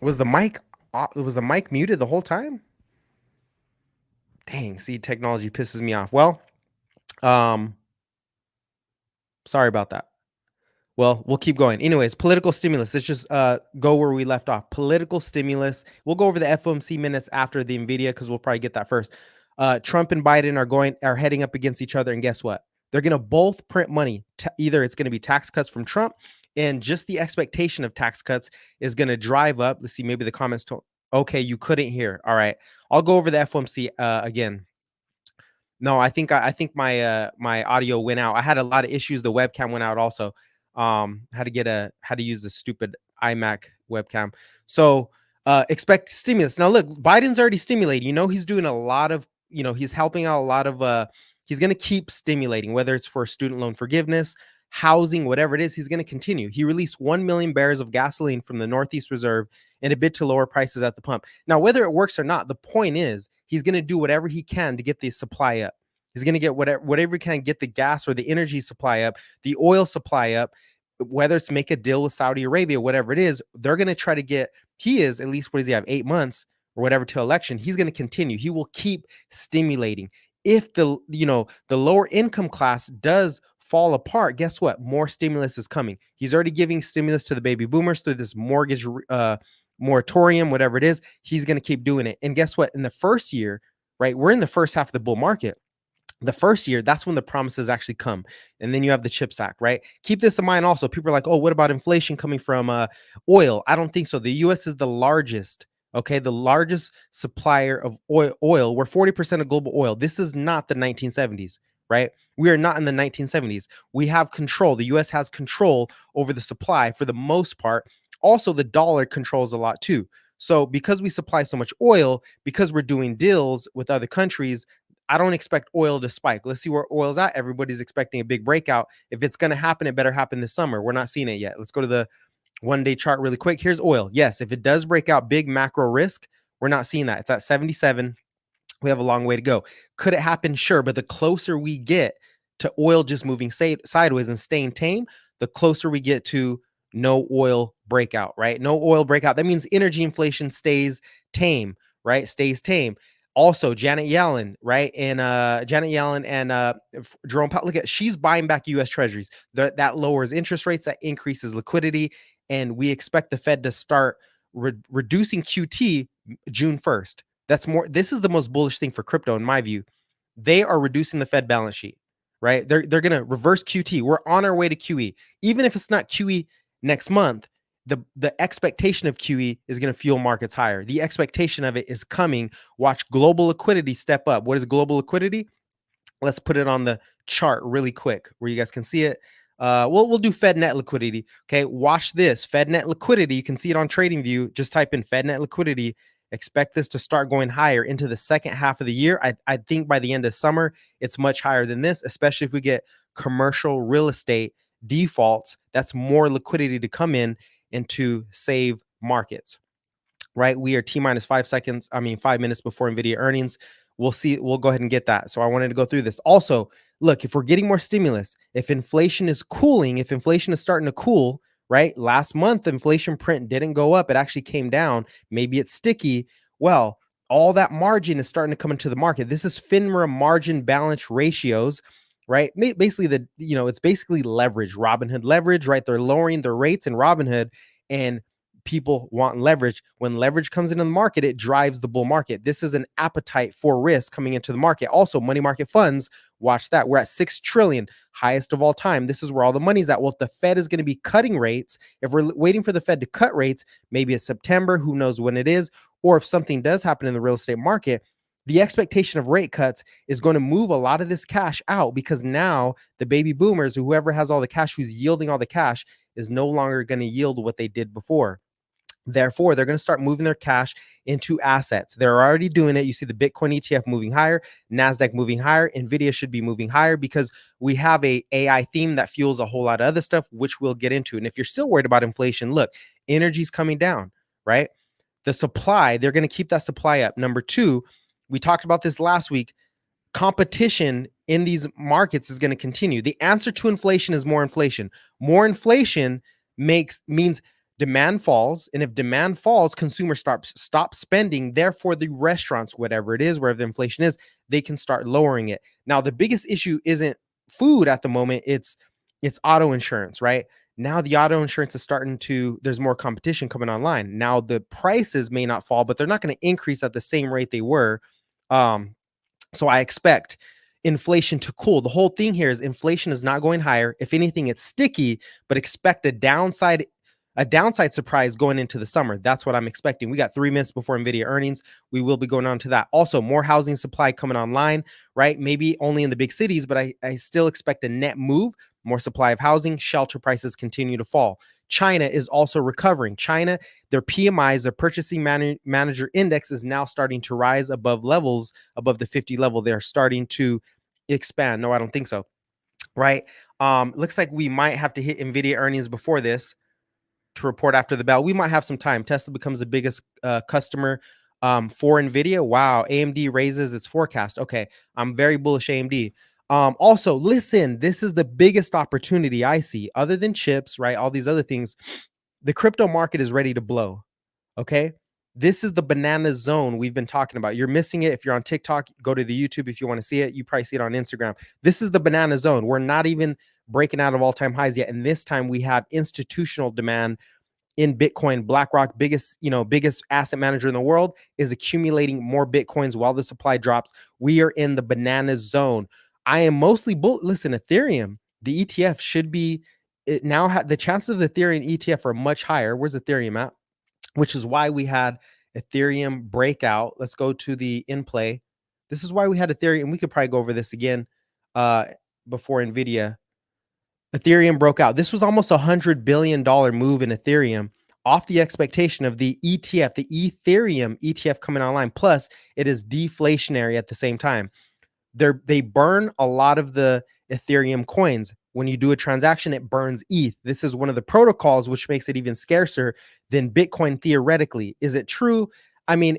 Was the mic muted the whole time? Dang, see, technology pisses me off. Well, um, sorry about that. Well, we'll keep going. Anyways, political stimulus. Let's just go where we left off. Political stimulus. We'll go over the FOMC minutes after the NVIDIA because we'll probably get that first. Trump and Biden are heading up against each other, and guess what? They're going to both print money. Either it's going to be tax cuts from Trump, and just the expectation of tax cuts is going to drive up. Let's see, maybe the comments told. Okay, you couldn't hear. All right, I'll go over the FOMC again. No, I think my my audio went out. I had a lot of issues. The webcam went out also. Had to use the stupid iMac webcam. So expect stimulus. Now look, Biden's already stimulating. You know, he's doing a lot of, he's helping out a lot of he's going to keep stimulating, whether it's for student loan forgiveness, housing, whatever it is, he's going to continue. He released 1 million barrels of gasoline from the Northeast Reserve in a bid to lower prices at the pump. Now, whether it works or not, the point is he's going to do whatever he can to get the supply up. He's going to get whatever he can, get the gas or the energy supply up, the oil supply up, whether it's make a deal with Saudi Arabia, whatever it is, they're going to try to get, he is, at least, what does he have, 8 months or whatever till election. He's going to continue. He will keep stimulating. If the lower income class does fall apart, guess what? More stimulus is coming. He's already giving stimulus to the baby boomers through this mortgage moratorium, whatever it is. He's going to keep doing it. And guess what? In the first year, right, we're in the first half of the bull market. The first year, that's when the promises actually come. And then you have the CHIPS Act, right? Keep this in mind also. People are like, oh, what about inflation coming from oil? I don't think so. The U.S. is the largest, okay, the largest supplier of oil. We're 40% of global oil. This is not the 1970s, right? We are not in the 1970s. We have control. The U.S. has control over the supply for the most part. Also, the dollar controls a lot too. So because we supply so much oil, because we're doing deals with other countries, I don't expect oil to spike. Let's see where oil's at. Everybody's expecting a big breakout. If it's going to happen, it better happen this summer. We're not seeing it yet. Let's go to the one-day chart really quick. Here's oil. Yes, if it does break out, big macro risk, we're not seeing that. It's at 77. We have a long way to go. Could it happen? Sure. But the closer we get to oil just moving sideways and staying tame, the closer we get to no oil breakout, right? No oil breakout. That means energy inflation stays tame, right? Stays tame. Also, Janet Yellen, right? And Janet Yellen and Jerome Powell, look at, she's buying back U.S. Treasuries. That lowers interest rates, that increases liquidity, and we expect the Fed to start reducing QT June 1st. That's more. This is the most bullish thing for crypto, in my view. They are reducing the Fed balance sheet, right? They're going to reverse QT. We're on our way to QE. Even if it's not QE next month, the expectation of QE is going to fuel markets higher. The expectation of it is coming. Watch global liquidity step up. What is global liquidity? Let's put it on the chart really quick where you guys can see it. We'll do Fed net liquidity. Okay, watch this. Fed net liquidity. You can see it on TradingView. Just type in Fed net liquidity. Expect this to start going higher into the second half of the year. I think by the end of summer, it's much higher than this, especially if we get commercial real estate defaults. That's more liquidity to come in and to save markets, right? We are T-minus 5 minutes before NVIDIA earnings. We'll see. We'll go ahead and get that. So I wanted to go through this. Also, look, if we're getting more stimulus, if inflation is cooling, if inflation is starting to cool, right? Last month, inflation print didn't go up. It actually came down. Maybe it's sticky. Well, all that margin is starting to come into the market. This is FINRA margin balance ratios, right? Basically, it's basically leverage, Robinhood leverage, right? They're lowering their rates in Robinhood, and people want leverage. When leverage comes into the market, it drives the bull market. This is an appetite for risk coming into the market. Also, money market funds, watch that. We're at 6 trillion, highest of all time. This is where all the money's at. Well, if the Fed is going to be cutting rates, if we're waiting for the Fed to cut rates, maybe it's September, who knows when it is, or if something does happen in the real estate market, the expectation of rate cuts is going to move a lot of this cash out, because now the baby boomers, or whoever has all the cash, who's yielding all the cash, is no longer going to yield what they did before. Therefore, they're going to start moving their cash into assets. They're already doing it. You see the Bitcoin ETF moving higher, NASDAQ moving higher, NVIDIA should be moving higher, because we have a AI theme that fuels a whole lot of other stuff, which we'll get into. And if you're still worried about inflation, look, energy's coming down, right? The supply, they're going to keep that supply up. Number two, we talked about this last week. Competition in these markets is going to continue. The answer to inflation is more inflation. More inflation means Demand falls, and if demand falls, consumers stop spending. Therefore, the restaurants, whatever it is, wherever the inflation is, they can start lowering it. Now, the biggest issue isn't food at the moment; it's auto insurance, right? Now the auto insurance is starting to. There's more competition coming online. Now the prices may not fall, but they're not going to increase at the same rate they were. Um, so I expect inflation to cool. The whole thing here is inflation is not going higher. If anything, it's sticky, but expect a downside surprise going into the summer. That's what I'm expecting. We got 3 minutes before NVIDIA earnings. We will be going on to that. Also, more housing supply coming online, right? Maybe only in the big cities, but I still expect a net move, more supply of housing, shelter prices continue to fall. China is also recovering. China, their PMIs, their purchasing manager index is now starting to rise above levels, above the 50 level. They're starting to expand. No, I don't think so. Right? Looks like we might have to hit NVIDIA earnings before this to report after the bell. We might have some time. Tesla becomes the biggest customer for NVIDIA. Wow. AMD raises its forecast. Okay. I'm very bullish AMD. Also, listen, this is the biggest opportunity I see other than chips, right? All these other things. The crypto market is ready to blow. Okay. This is the banana zone we've been talking about. You're missing it. If you're on TikTok, go to the YouTube if you want to see it. You probably see it on Instagram. This is the banana zone. We're not even breaking out of all-time highs yet. And this time we have institutional demand in Bitcoin. BlackRock, biggest asset manager in the world, is accumulating more Bitcoins while the supply drops. We are in the banana zone. I am mostly listen, Ethereum, the ETF should be it now. The chances of the Ethereum ETF are much higher. Where's Ethereum at? Which is why we had Ethereum breakout. Let's go to the in play. This is why we had Ethereum. We could probably go over this again before NVIDIA. Ethereum broke out. This was almost $100 billion move in Ethereum off the expectation of the ETF, the Ethereum ETF coming online. Plus, it is deflationary at the same time. They burn a lot of the Ethereum coins. When you do a transaction, it burns ETH. This is one of the protocols which makes it even scarcer than Bitcoin theoretically. Is it true? I mean,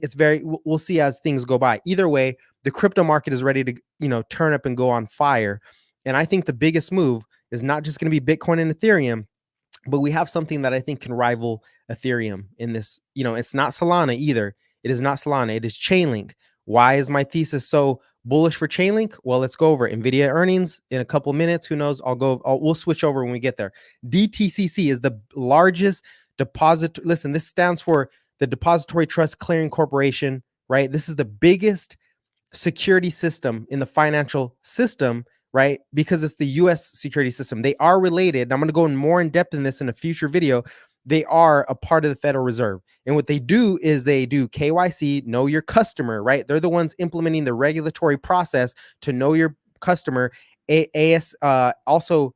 we'll see as things go by. Either way, the crypto market is ready to, turn up and go on fire. And I think the biggest move is not just going to be Bitcoin and Ethereum, but we have something that I think can rival Ethereum in this. It's not Solana either. It is not Solana. It is Chainlink. Why is my thesis so bullish for Chainlink? Well, let's go over NVIDIA earnings in a couple minutes. Who knows? We'll switch over when we get there. DTCC is the largest deposit. Listen, this stands for the Depository Trust Clearing Corporation, right? This is the biggest security system in the financial system, right? Because it's the US security system. They are related. I'm going to go in more in depth in this in a future video. They are a part of the Federal Reserve. And what they do is they do KYC, know your customer, right? They're the ones implementing the regulatory process to know your customer. Also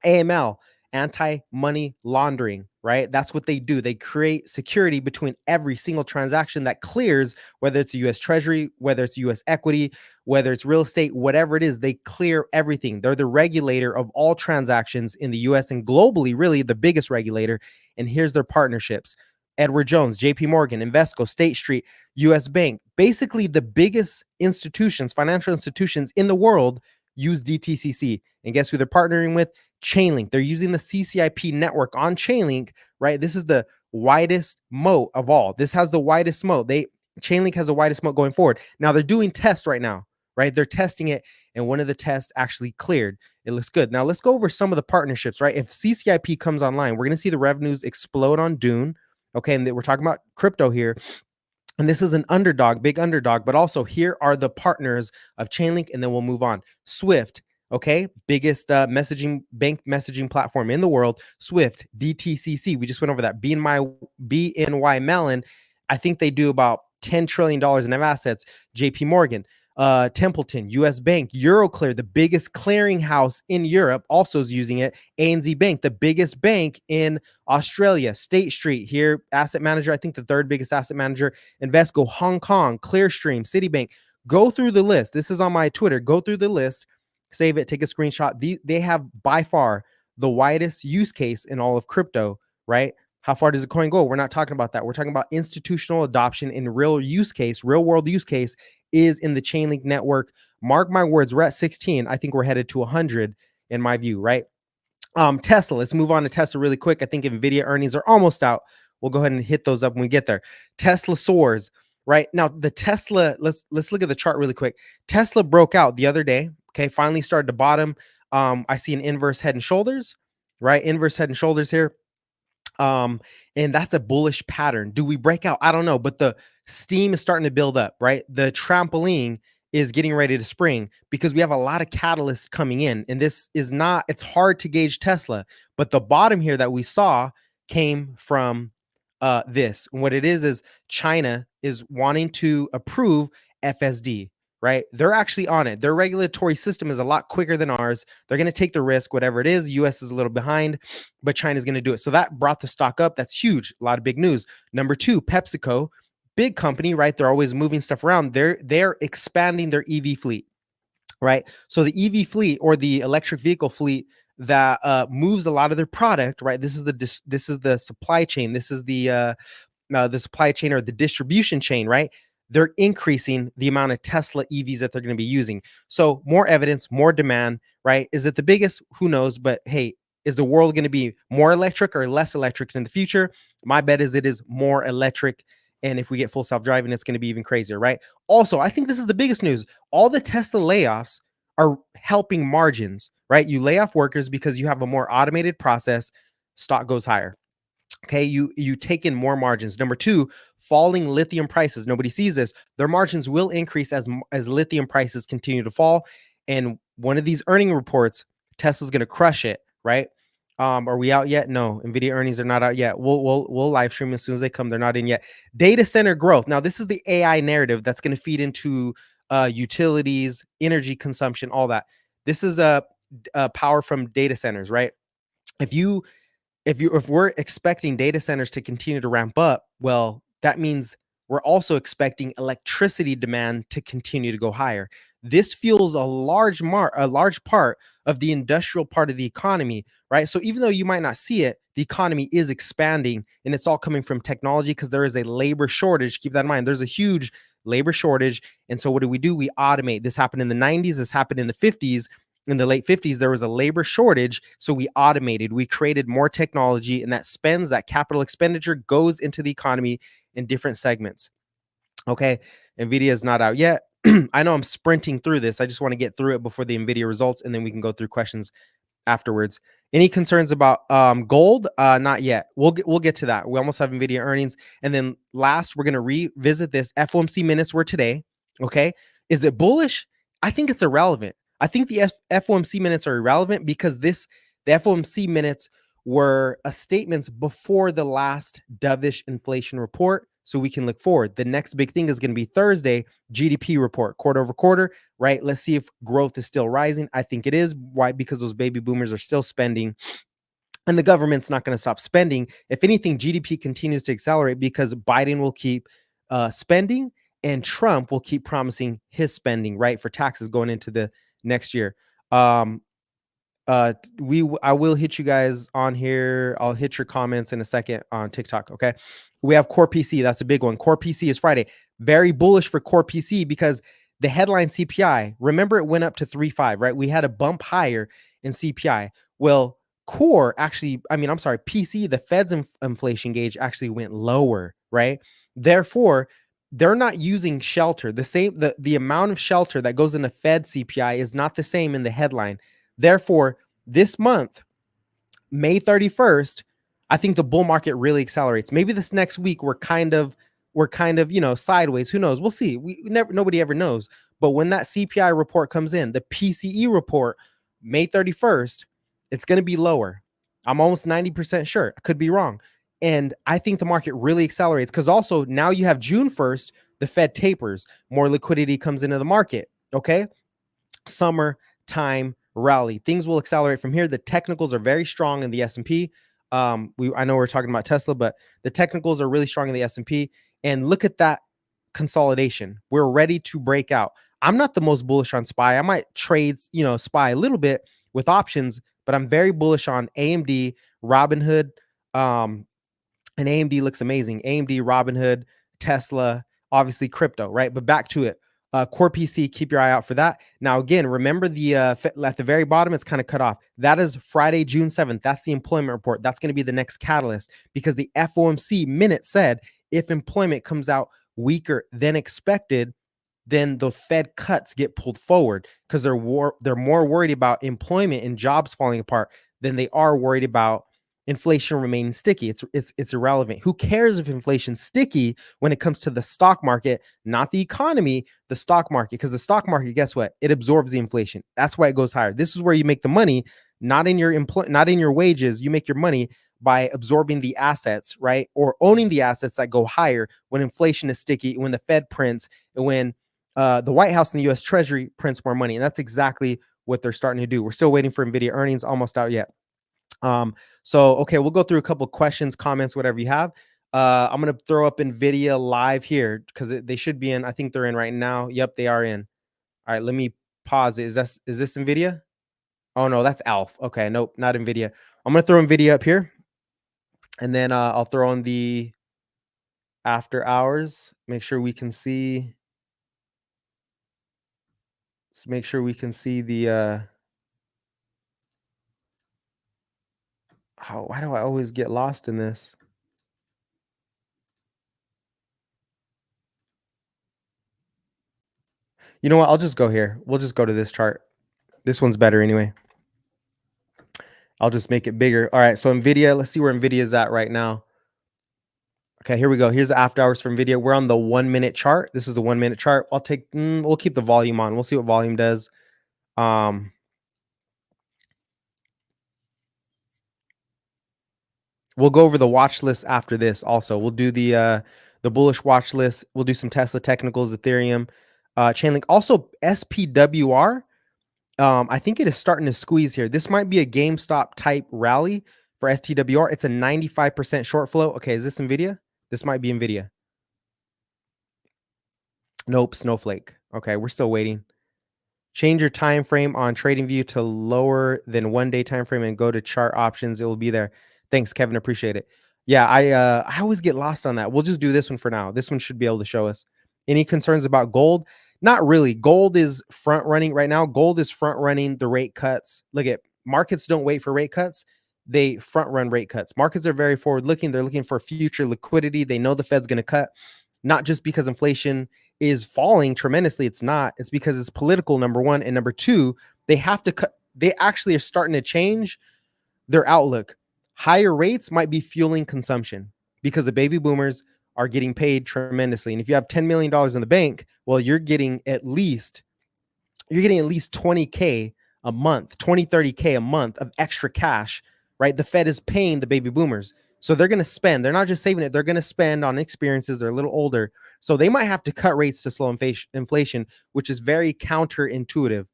AML, anti-money laundering, right? That's what they do. They create security between every single transaction that clears, whether it's a US Treasury, whether it's US equity, whether it's real estate, whatever it is, they clear everything. They're the regulator of all transactions in the US and globally, really the biggest regulator. And here's their partnerships. Edward Jones, JP Morgan, Invesco, State Street, US Bank. Basically, the biggest institutions, financial institutions in the world use DTCC. And guess who they're partnering with? Chainlink. They're using the CCIP network on Chainlink, right? This is the widest moat of all. This has the widest moat. Chainlink has the widest moat going forward. Now they're doing tests right now, right? They're testing it, and one of the tests actually cleared. It looks good. Now let's go over some of the partnerships, right? If CCIP comes online, we're going to see the revenues explode on Dune. Okay, and we're talking about crypto here. And this is an underdog, big underdog, but also here are the partners of Chainlink, and then we'll move on. Swift, okay, biggest bank messaging platform in the world. Swift, DTCC, we just went over that. BNY Mellon, I think they do about $10 trillion in assets. JP Morgan, Templeton, US Bank, Euroclear, the biggest clearinghouse in Europe, also is using it. ANZ Bank, the biggest bank in Australia. State Street here, asset manager, I think the third biggest asset manager. Invesco, Hong Kong, Clearstream, Citibank. Go through the list. This is on my Twitter. Go through the list, save it, take a screenshot. They have by far the widest use case in all of crypto, right? How far does a coin go? We're not talking about that. We're talking about institutional adoption in real use case, real world use case is in the Chainlink network. Mark my words, we're at 16. I think we're headed to 100 in my view, right? Tesla, let's move on to Tesla really quick. I think NVIDIA earnings are almost out. We'll go ahead and hit those up when we get there. Tesla soars, right? Now, the Tesla, let's look at the chart really quick. Tesla broke out the other day, okay? Finally started to bottom. I see an inverse head and shoulders, right? Inverse head and shoulders here. And that's a bullish pattern. Do we break out? I don't know, but the steam is starting to build up, right? The trampoline is getting ready to spring because we have a lot of catalysts coming in. And this is not, it's hard to gauge Tesla, but the bottom here that we saw came from this. And what it is China is wanting to approve FSD, right? They're actually on it. Their regulatory system is a lot quicker than ours. They're going to take the risk, whatever it is. US is a little behind, but China's going to do it. So that brought the stock up. That's huge. A lot of big news. Number two, PepsiCo, big company, right? They're always moving stuff around. They're expanding their EV fleet, right? So the EV fleet or the electric vehicle fleet that moves a lot of their product, right? This is the supply chain. This is the supply chain or the distribution chain, right? They're increasing the amount of Tesla EVs that they're going to be using. So more evidence, more demand, right? Is it the biggest? Who knows? But hey, is the world going to be more electric or less electric in the future? My bet is it is more electric. And if we get full self-driving, it's going to be even crazier, right? Also, I think this is the biggest news. All the Tesla layoffs are helping margins, right? You lay off workers because you have a more automated process, stock goes higher. Okay, you take in more margins. Number two, falling lithium prices. Nobody sees this. Their margins will increase as lithium prices continue to fall. And one of these earning reports, Tesla's going to crush it, right? Are we out yet? No, NVIDIA earnings are not out yet. We'll live stream as soon as they come. They're not in yet. Data center growth. Now, this is the AI narrative that's going to feed into utilities, energy consumption, all that. This is a power from data centers, right? If we're expecting data centers to continue to ramp up, well, that means we're also expecting electricity demand to continue to go higher. This fuels a large part of the industrial part of the economy, right? So even though you might not see it, the economy is expanding, and it's all coming from technology because there is a labor shortage. Keep that in mind. There's a huge labor shortage. And so what do? We automate. This happened in the 90s. This happened in the 50s. In the late 50s, there was a labor shortage. So we automated, we created more technology, and that capital expenditure goes into the economy in different segments. Okay. NVIDIA is not out yet. I know I'm sprinting through this. I just want to get through it before the NVIDIA results, and then we can go through questions afterwards. Any concerns about gold? Not yet. We'll get to that. We almost have NVIDIA earnings. And then last, we're going to revisit this. FOMC minutes were today. Okay. Is it bullish? I think it's irrelevant. I think the FOMC minutes are irrelevant because the FOMC minutes were statements before the last dovish inflation report. So we can look forward. The next big thing is going to be Thursday, GDP report, quarter over quarter, right? Let's see if growth is still rising. I think it is. Why? Because those baby boomers are still spending, and the government's not going to stop spending. If anything, GDP continues to accelerate because Biden will keep spending, and Trump will keep promising his spending, right, for taxes going into the next year. I will hit you guys on here. I'll hit your comments in a second on TikTok. Okay. We have Core PC. That's a big one. Core PC is Friday. Very bullish for Core PC because the headline CPI, remember, it went up to 3.5, right? We had a bump higher in CPI. Well, Core actually, PC, the Fed's inflation gauge actually went lower, right? Therefore, they're not using shelter. The amount of shelter that goes in the Fed CPI is not the same in the headline. Therefore, this month, May 31st, I think the bull market really accelerates. Maybe this next week we're kind of, sideways. Who knows? We'll see. Nobody ever knows. But when that CPI report comes in, the PCE report, May 31st, it's going to be lower. I'm almost 90% sure. I could be wrong. And I think the market really accelerates because also now you have June 1st, the Fed tapers, more liquidity comes into the market. Okay. Summertime rally. Things will accelerate from here. The technicals are very strong in the S&P. I know we're talking about Tesla, but the technicals are really strong in the S&P. And look at that consolidation. We're ready to break out. I'm not the most bullish on SPY. I might trade, SPY a little bit with options, but I'm very bullish on AMD, Robinhood, and AMD looks amazing. AMD, Robinhood, Tesla, obviously crypto, right? But back to it. Core PC, keep your eye out for that. Now, again, remember at the very bottom, it's kind of cut off. That is Friday, June 7th. That's the employment report. That's going to be the next catalyst because the FOMC minute said if employment comes out weaker than expected, then the Fed cuts get pulled forward because they're more worried about employment and jobs falling apart than they are worried about inflation remaining sticky. It's irrelevant. Who cares if inflation's sticky when it comes to the stock market, not the economy, the stock market? Because the stock market, guess what? It absorbs the inflation. That's why it goes higher. This is where you make the money, not in your wages. You make your money by absorbing the assets, right? Or owning the assets that go higher when inflation is sticky, when the Fed prints, and when the White House and the U.S. Treasury prints more money. And that's exactly what they're starting to do. We're still waiting for NVIDIA earnings, almost out yet. Okay, we'll go through a couple questions, comments, whatever you have. I'm going to throw up NVIDIA live here because they should be in. I think they're in right now. Yep, they are in. All right, let me pause it. Is this NVIDIA? Oh, no, that's ALF. Okay, nope, not NVIDIA. I'm going to throw NVIDIA up here. And then I'll throw on the after hours. Make sure we can see. Let's make sure we can see the why do I always get lost in this? You know what? I'll just go here. We'll just go to this chart. This one's better anyway. I'll just make it bigger. All right, so NVIDIA, let's see where NVIDIA is at right now. Okay, here we go. Here's the after hours for NVIDIA. We're on the 1 minute chart. This is the 1 minute chart. We'll keep the volume on. We'll see what volume does. We'll go over the watch list after this also. We'll do the bullish watch list. We'll do some Tesla technicals, Ethereum, Chainlink. Also, SPWR. I think it is starting to squeeze here. This might be a GameStop type rally for STWR. It's a 95% short flow. Okay, is this NVIDIA? This might be NVIDIA. Nope, Snowflake. Okay, we're still waiting. Change your time frame on TradingView to lower than 1 day time frame and go to chart options. It will be there. Thanks, Kevin. Appreciate it. Yeah, I always get lost on that. We'll just do this one for now. This one should be able to show us. Any concerns about gold? Not really. Gold is front running right now. Gold is front running the rate cuts. Look at markets don't wait for rate cuts. They front run rate cuts. Markets are very forward looking. They're looking for future liquidity. They know the Fed's going to cut, not just because inflation is falling tremendously. It's not. It's because it's political, number one. And number two, they have to cut. They actually are starting to change their outlook. Higher rates might be fueling consumption because the baby boomers are getting paid tremendously. And if you have $10 million in the bank, well, you're getting at least 20K a month, 20, 30K a month of extra cash, right? The Fed is paying the baby boomers. So they're going to spend. They're not just saving it. They're going to spend on experiences. They're a little older. So they might have to cut rates to slow inflation, which is very counterintuitive.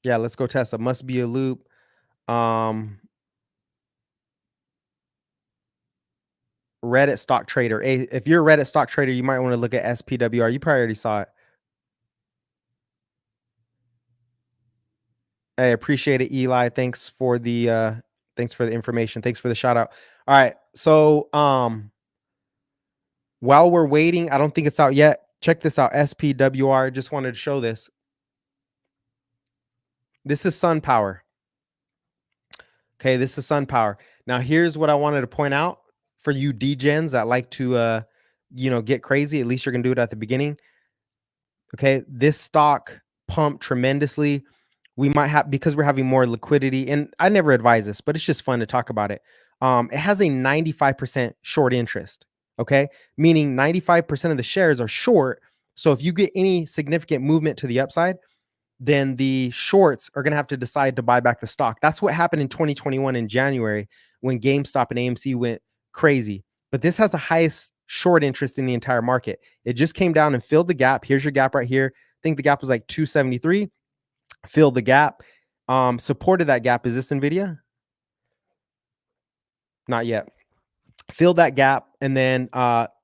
Yeah, let's go Tesla. Must be a loop. Reddit stock trader. Hey, if you're a Reddit stock trader, you might want to look at SPWR. You probably already saw it. I appreciate it, Eli. Thanks for the information. Thanks for the shout out. All right. So while we're waiting, I don't think it's out yet. Check this out. SPWR. Just wanted to show this. This is SunPower. Okay, this is SunPower. Now, here's what I wanted to point out for you degens that like to get crazy. At least you're gonna do it at the beginning. Okay, this stock pumped tremendously. We might have, because we're having more liquidity, and I never advise this, but it's just fun to talk about it. It has a 95% short interest. Okay, meaning 95% of the shares are short. So if you get any significant movement to the upside, then the shorts are going to have to decide to buy back the stock. That's what happened in 2021 in January when GameStop and AMC went crazy. But this has the highest short interest in the entire market. It just came down and filled the gap. Here's your gap right here. I think the gap was like 273. Filled the gap. Supported that gap. Is this NVIDIA? Not yet. Filled that gap and then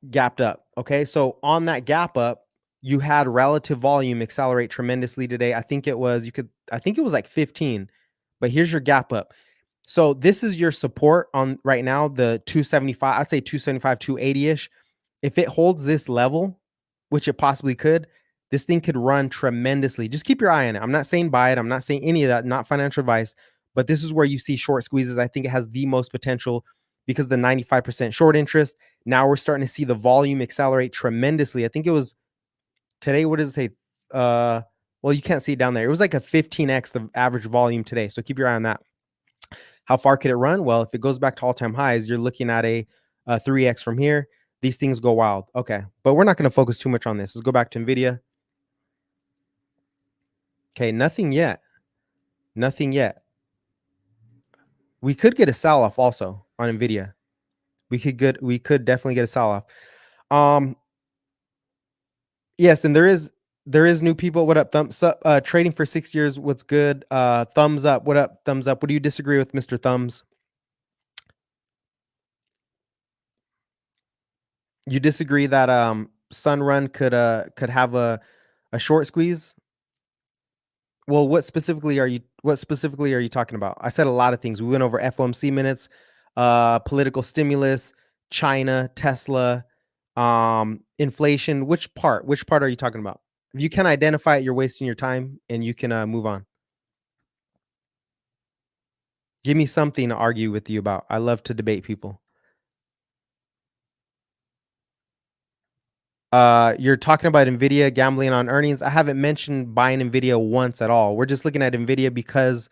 gapped up. Okay, so on that gap up, you had relative volume accelerate tremendously today. I think it was like 15, but here's your gap up. So this is your support on right now, the 275. I'd say 275, 280-ish. If it holds this level, which it possibly could, this thing could run tremendously. Just keep your eye on it. I'm not saying buy it. I'm not saying any of that, not financial advice, but this is where you see short squeezes. I think it has the most potential because the 95% short interest. Now we're starting to see the volume accelerate tremendously. I think it was today. What does it say? Well, you can't see it down there. It was like a 15x the average volume today. So keep your eye on that. How far could it run? Well, if it goes back to all-time highs, you're looking at a 3x from here. These things go wild. Okay, but we're not going to focus too much on this. Let's go back to NVIDIA. Okay, nothing yet. Nothing yet. We could get a sell-off also on NVIDIA. We could definitely get a sell-off. Yes, and there is new people. What up? Thumbs up. Trading for 6 years. What's good? Thumbs up. What up? Thumbs up. What do you disagree with, Mr. Thumbs? You disagree that Sunrun could have a short squeeze? Well, what specifically are you talking about? I said a lot of things. We went over FOMC minutes, political stimulus, China, Tesla, inflation. Which part? Which part are you talking about? If you can identify it, you're wasting your time and you can move on. Give me something to argue with you about. I love to debate people. You're talking about NVIDIA gambling on earnings. I haven't mentioned buying NVIDIA once at all. We're just looking at NVIDIA because,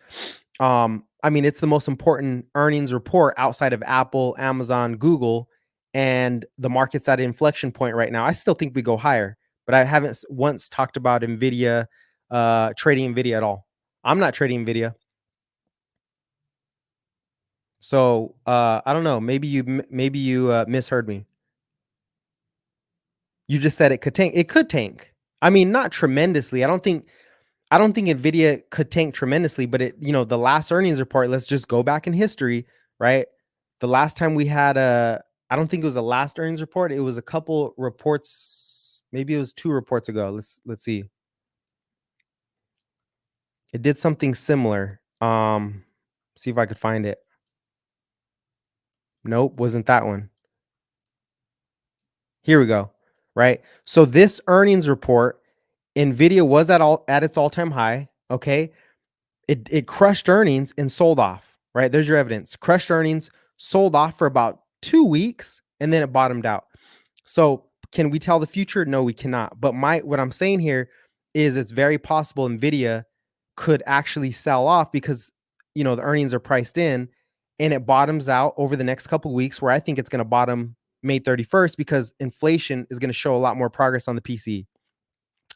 I mean, it's the most important earnings report outside of Apple, Amazon, Google, and the market's at an inflection point right now. I still think we go higher, but I haven't once talked about NVIDIA, trading NVIDIA at all. I'm not trading NVIDIA. So, I don't know. Maybe you misheard me. You just said it could tank. It could tank. I mean, not tremendously. I don't think Nvidia could tank tremendously, but the last earnings report, let's just go back in history, right? The last time we had I don't think it was the last earnings report. It was a couple reports, maybe it was 2 reports ago. Let's see. It did something similar. See if I could find it. Nope, wasn't that one. Here we go. Right? So this earnings report, Nvidia was at its all-time high, okay? It crushed earnings and sold off, right? There's your evidence. Crushed earnings, sold off for about 2 weeks, and then it bottomed out. So can we tell the future? No, we cannot. But what I'm saying here is it's very possible Nvidia could actually sell off because the earnings are priced in and it bottoms out over the next couple of weeks, where I think it's going to bottom May 31st because inflation is going to show a lot more progress on the PC,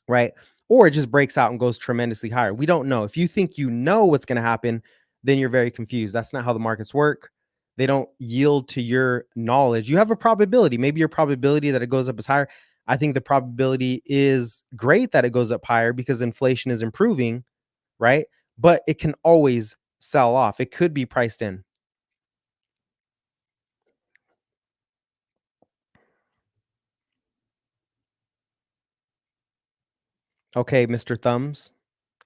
right? Or it just breaks out and goes tremendously higher. We don't know. If you think you know what's going to happen, then you're very confused. That's not how the markets work. They don't yield to your knowledge. You have a probability. Maybe your probability that it goes up is higher. I think the probability is great that it goes up higher because inflation is improving, right? But it can always sell off. It could be priced in. Okay, Mr. Thumbs,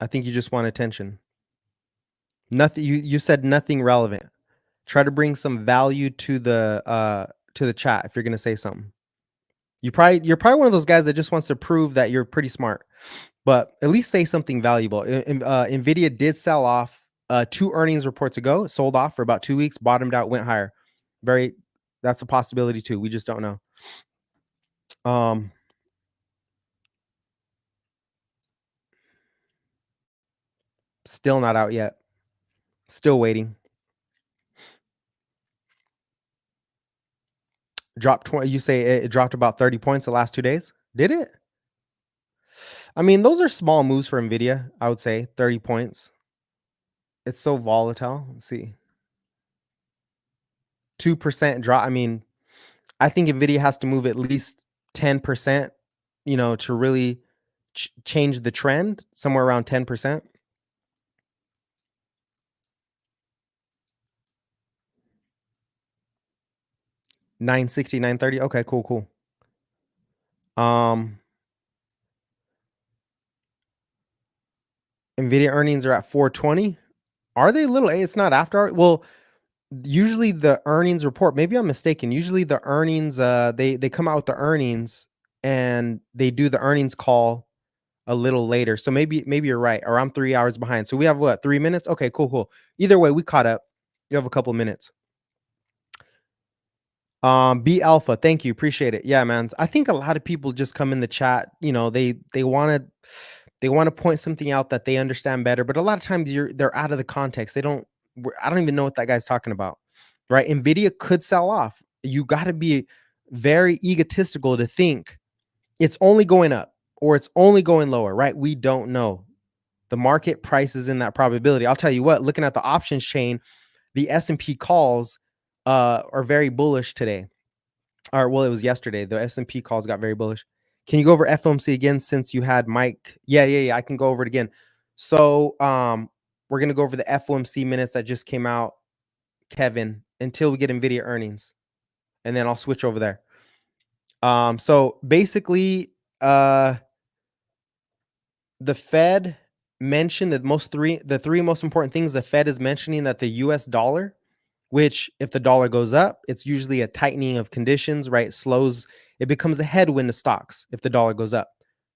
I think you just want attention. Nothing. You said nothing relevant. Try to bring some value to the chat if you're gonna say something. You're probably one of those guys that just wants to prove that you're pretty smart, but at least say something valuable. Nvidia did sell off 2 earnings reports ago. It sold off for about 2 weeks, bottomed out, went higher. That's a possibility too. We just don't know. Still not out yet. Still waiting. Dropped 20. You say it dropped about 30 points the last 2 days? Did it? I mean, those are small moves for Nvidia, I would say. 30 points. It's so volatile. Let's see. 2% drop. I mean, I think Nvidia has to move at least 10%, to really change the trend, somewhere around 10%. 960, 930. Okay, cool. Nvidia earnings are at 420. Are they little? It's not after. Well, usually the earnings report, maybe I'm mistaken. Usually the earnings, they come out with the earnings and they do the earnings call a little later. So maybe you're right. Or I'm 3 hours behind. So we have what, 3 minutes? Okay, cool. Either way, we caught up. You have a couple minutes. B Alpha, thank you, appreciate it. Yeah, man. I think a lot of people just come in the chat, they want to point something out that they understand better, but a lot of times they're out of the context. I don't even know what that guy's talking about. Right? Nvidia could sell off. You got to be very egotistical to think it's only going up or it's only going lower, right? We don't know. The market prices in that probability. I'll tell you what, looking at the options chain, the S&P calls are very bullish today. Or well, it was yesterday. The S&P calls got very bullish. Can you go over FOMC again since you had Mike? Yeah. I can go over it again. So we're gonna go over the FOMC minutes that just came out, Kevin, until we get NVIDIA earnings, and then I'll switch over there. So basically, the Fed mentioned that the three most important things the Fed is mentioning, that the US dollar, which if the dollar goes up, it's usually a tightening of conditions, right? It becomes a headwind to stocks if the dollar goes up.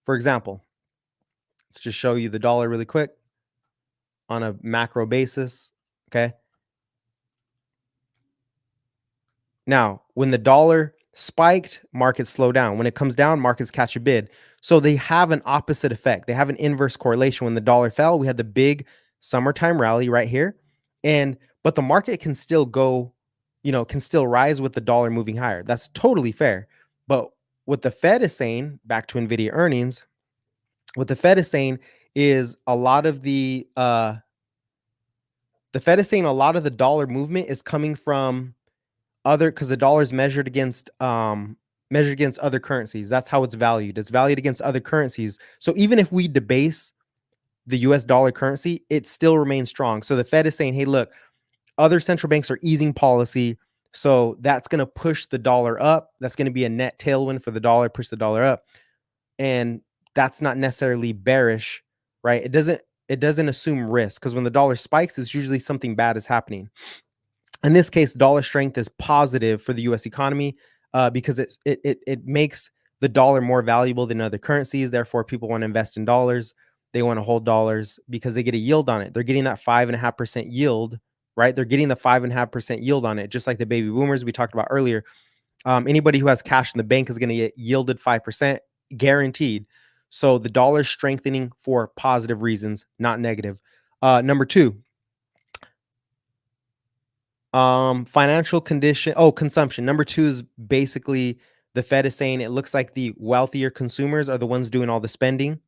For example, let's just show you the dollar really quick on a macro basis. Okay. Now, when the dollar spiked, markets slow down. When it comes down, markets catch a bid. So they have an opposite effect. They have an inverse correlation. When the dollar fell, we had the big summertime rally right here. But the market can still go, can still rise with the dollar moving higher. That's totally fair. But what the Fed is saying, back to NVIDIA earnings, what the Fed is saying is a lot of the Fed is saying a lot of the dollar movement is coming from because the dollar is measured against other currencies. That's how it's valued. It's valued against other currencies. So even if we debase the US dollar currency, it still remains strong. So the Fed is saying, hey, look, other central banks are easing policy. So that's going to push the dollar up. That's going to be a net tailwind for the dollar, push the dollar up. And that's not necessarily bearish, right? It doesn't assume risk, because when the dollar spikes, it's usually something bad is happening. In this case, dollar strength is positive for the U.S. economy because it makes the dollar more valuable than other currencies. Therefore, people want to invest in dollars. They want to hold dollars because they get a yield on it. They're getting that 5.5% yield, right? They're getting the 5.5% yield on it, just like the baby boomers we talked about earlier. Anybody who has cash in the bank is going to get yielded 5%, guaranteed. So the dollar is strengthening for positive reasons, not negative. Number two, financial condition. Oh, consumption. Number two is basically the Fed is saying it looks like the wealthier consumers are the ones doing all the spending,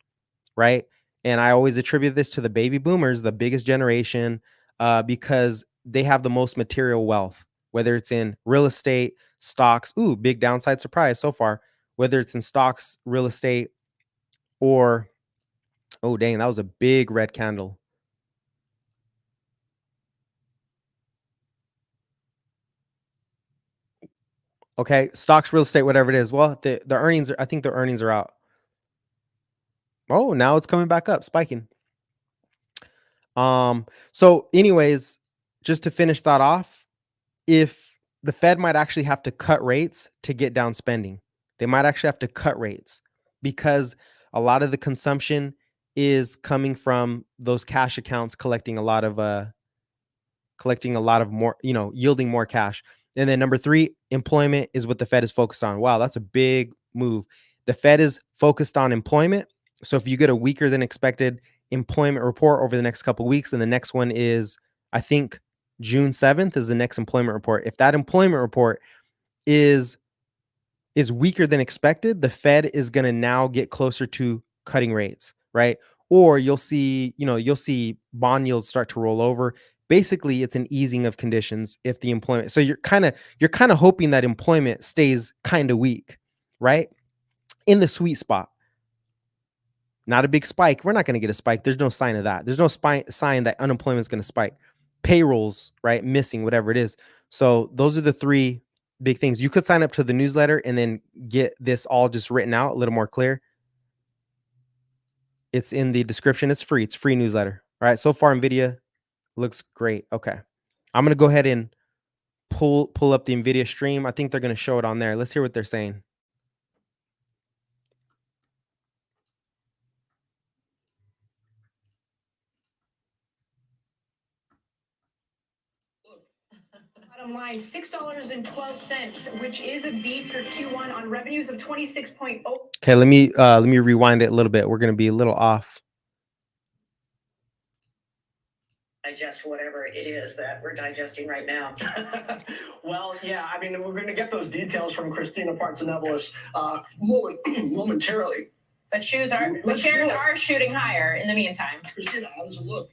right? And I always attribute this to the baby boomers, the biggest generation, because they have the most material wealth, whether it's in real estate, stocks. Ooh, big downside surprise so far. Whether it's in stocks, real estate, or oh, dang, that was a big red candle. Okay, stocks, real estate, whatever it is. Well, the earnings, I think the earnings are out. Oh, now it's coming back up, spiking. So anyways, just to finish that off, if the Fed might actually have to cut rates to get down spending. They might actually have to cut rates because a lot of the consumption is coming from those cash accounts collecting a lot of more, yielding more cash. And then number three, employment is what the Fed is focused on. Wow, that's a big move. The Fed is focused on employment. So if you get a weaker than expected employment report over the next couple of weeks, and the next one is, I think, June 7th is the next employment report. If that employment report is weaker than expected, the Fed is going to now get closer to cutting rates, right? Or you'll see bond yields start to roll over. Basically, it's an easing of conditions if the employment. So you're kind of hoping that employment stays kind of weak, right? In the sweet spot. Not a big spike. We're not going to get a spike. There's no sign of that. There's no sign that unemployment is going to spike. Payrolls, right? Missing, whatever it is. So those are the three big things. You could sign up to the newsletter and then get this all just written out a little more clear. It's in the description. It's free. It's free newsletter. All right. So far, NVIDIA looks great. Okay. I'm going to go ahead and pull up the NVIDIA stream. I think they're going to show it on there. Let's hear what they're saying. Bottom line, $6.12, which is a beat for Q1 on revenues of 26.0. Okay, let me rewind it a little bit. We're going to be a little off. Digest whatever it is that we're digesting right now. Well, yeah, I mean, we're going to get those details from Christina Partsinevelos momentarily. But shares are shooting higher in the meantime. Christina, how does it look?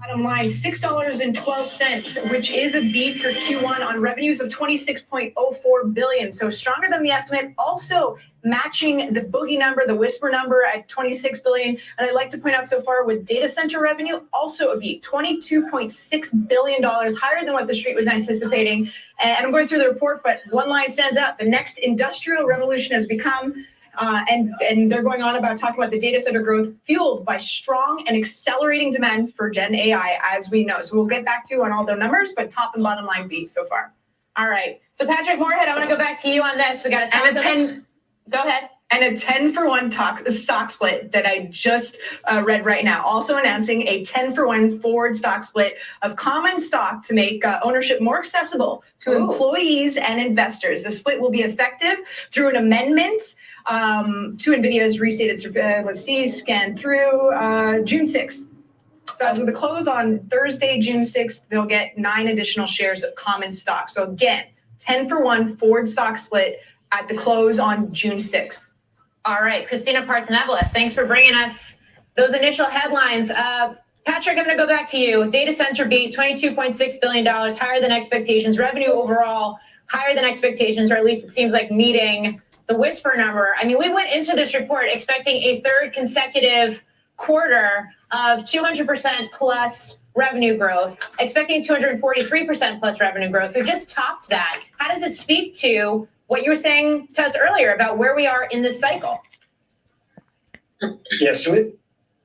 Bottom line, $6.12, which is a beat for Q1 on revenues of 26.04 billion. So stronger than the estimate. Also matching the boogie number, the whisper number at 26 billion. And I'd like to point out so far with data center revenue, also a beat, $22.6 billion, higher than what the street was anticipating. And I'm going through the report, but one line stands out. The next industrial revolution has become. And they're going on about talking about the data center growth fueled by strong and accelerating demand for Gen AI, as we know. So we'll get back to on all the numbers, but top and bottom line beat so far. All right. So Patrick Moorhead, I want to go back to you on this. We got a 10. Go ahead. And a 10-for-1 stock split that I just read right now. Also announcing a 10-for-1 forward stock split of common stock to make ownership more accessible to employees and investors. The split will be effective through an amendment to NVIDIA's restated, let's see, scan through June 6th. So as of the close on Thursday, June 6th, they'll get 9 additional shares of common stock. So again, 10-for-1 forward stock split at the close on June 6th. All right, Christina Partsinevelos, thanks for bringing us those initial headlines. Patrick, I'm going to go back to you. Data center beat, $22.6 billion, higher than expectations. Revenue overall, higher than expectations, or at least it seems like meeting the whisper number. I mean, we went into this report expecting a third consecutive quarter of 200% plus revenue growth, expecting 243% plus revenue growth. We've just topped that. How does it speak to what you were saying to us earlier about where we are in this cycle? Yeah, so it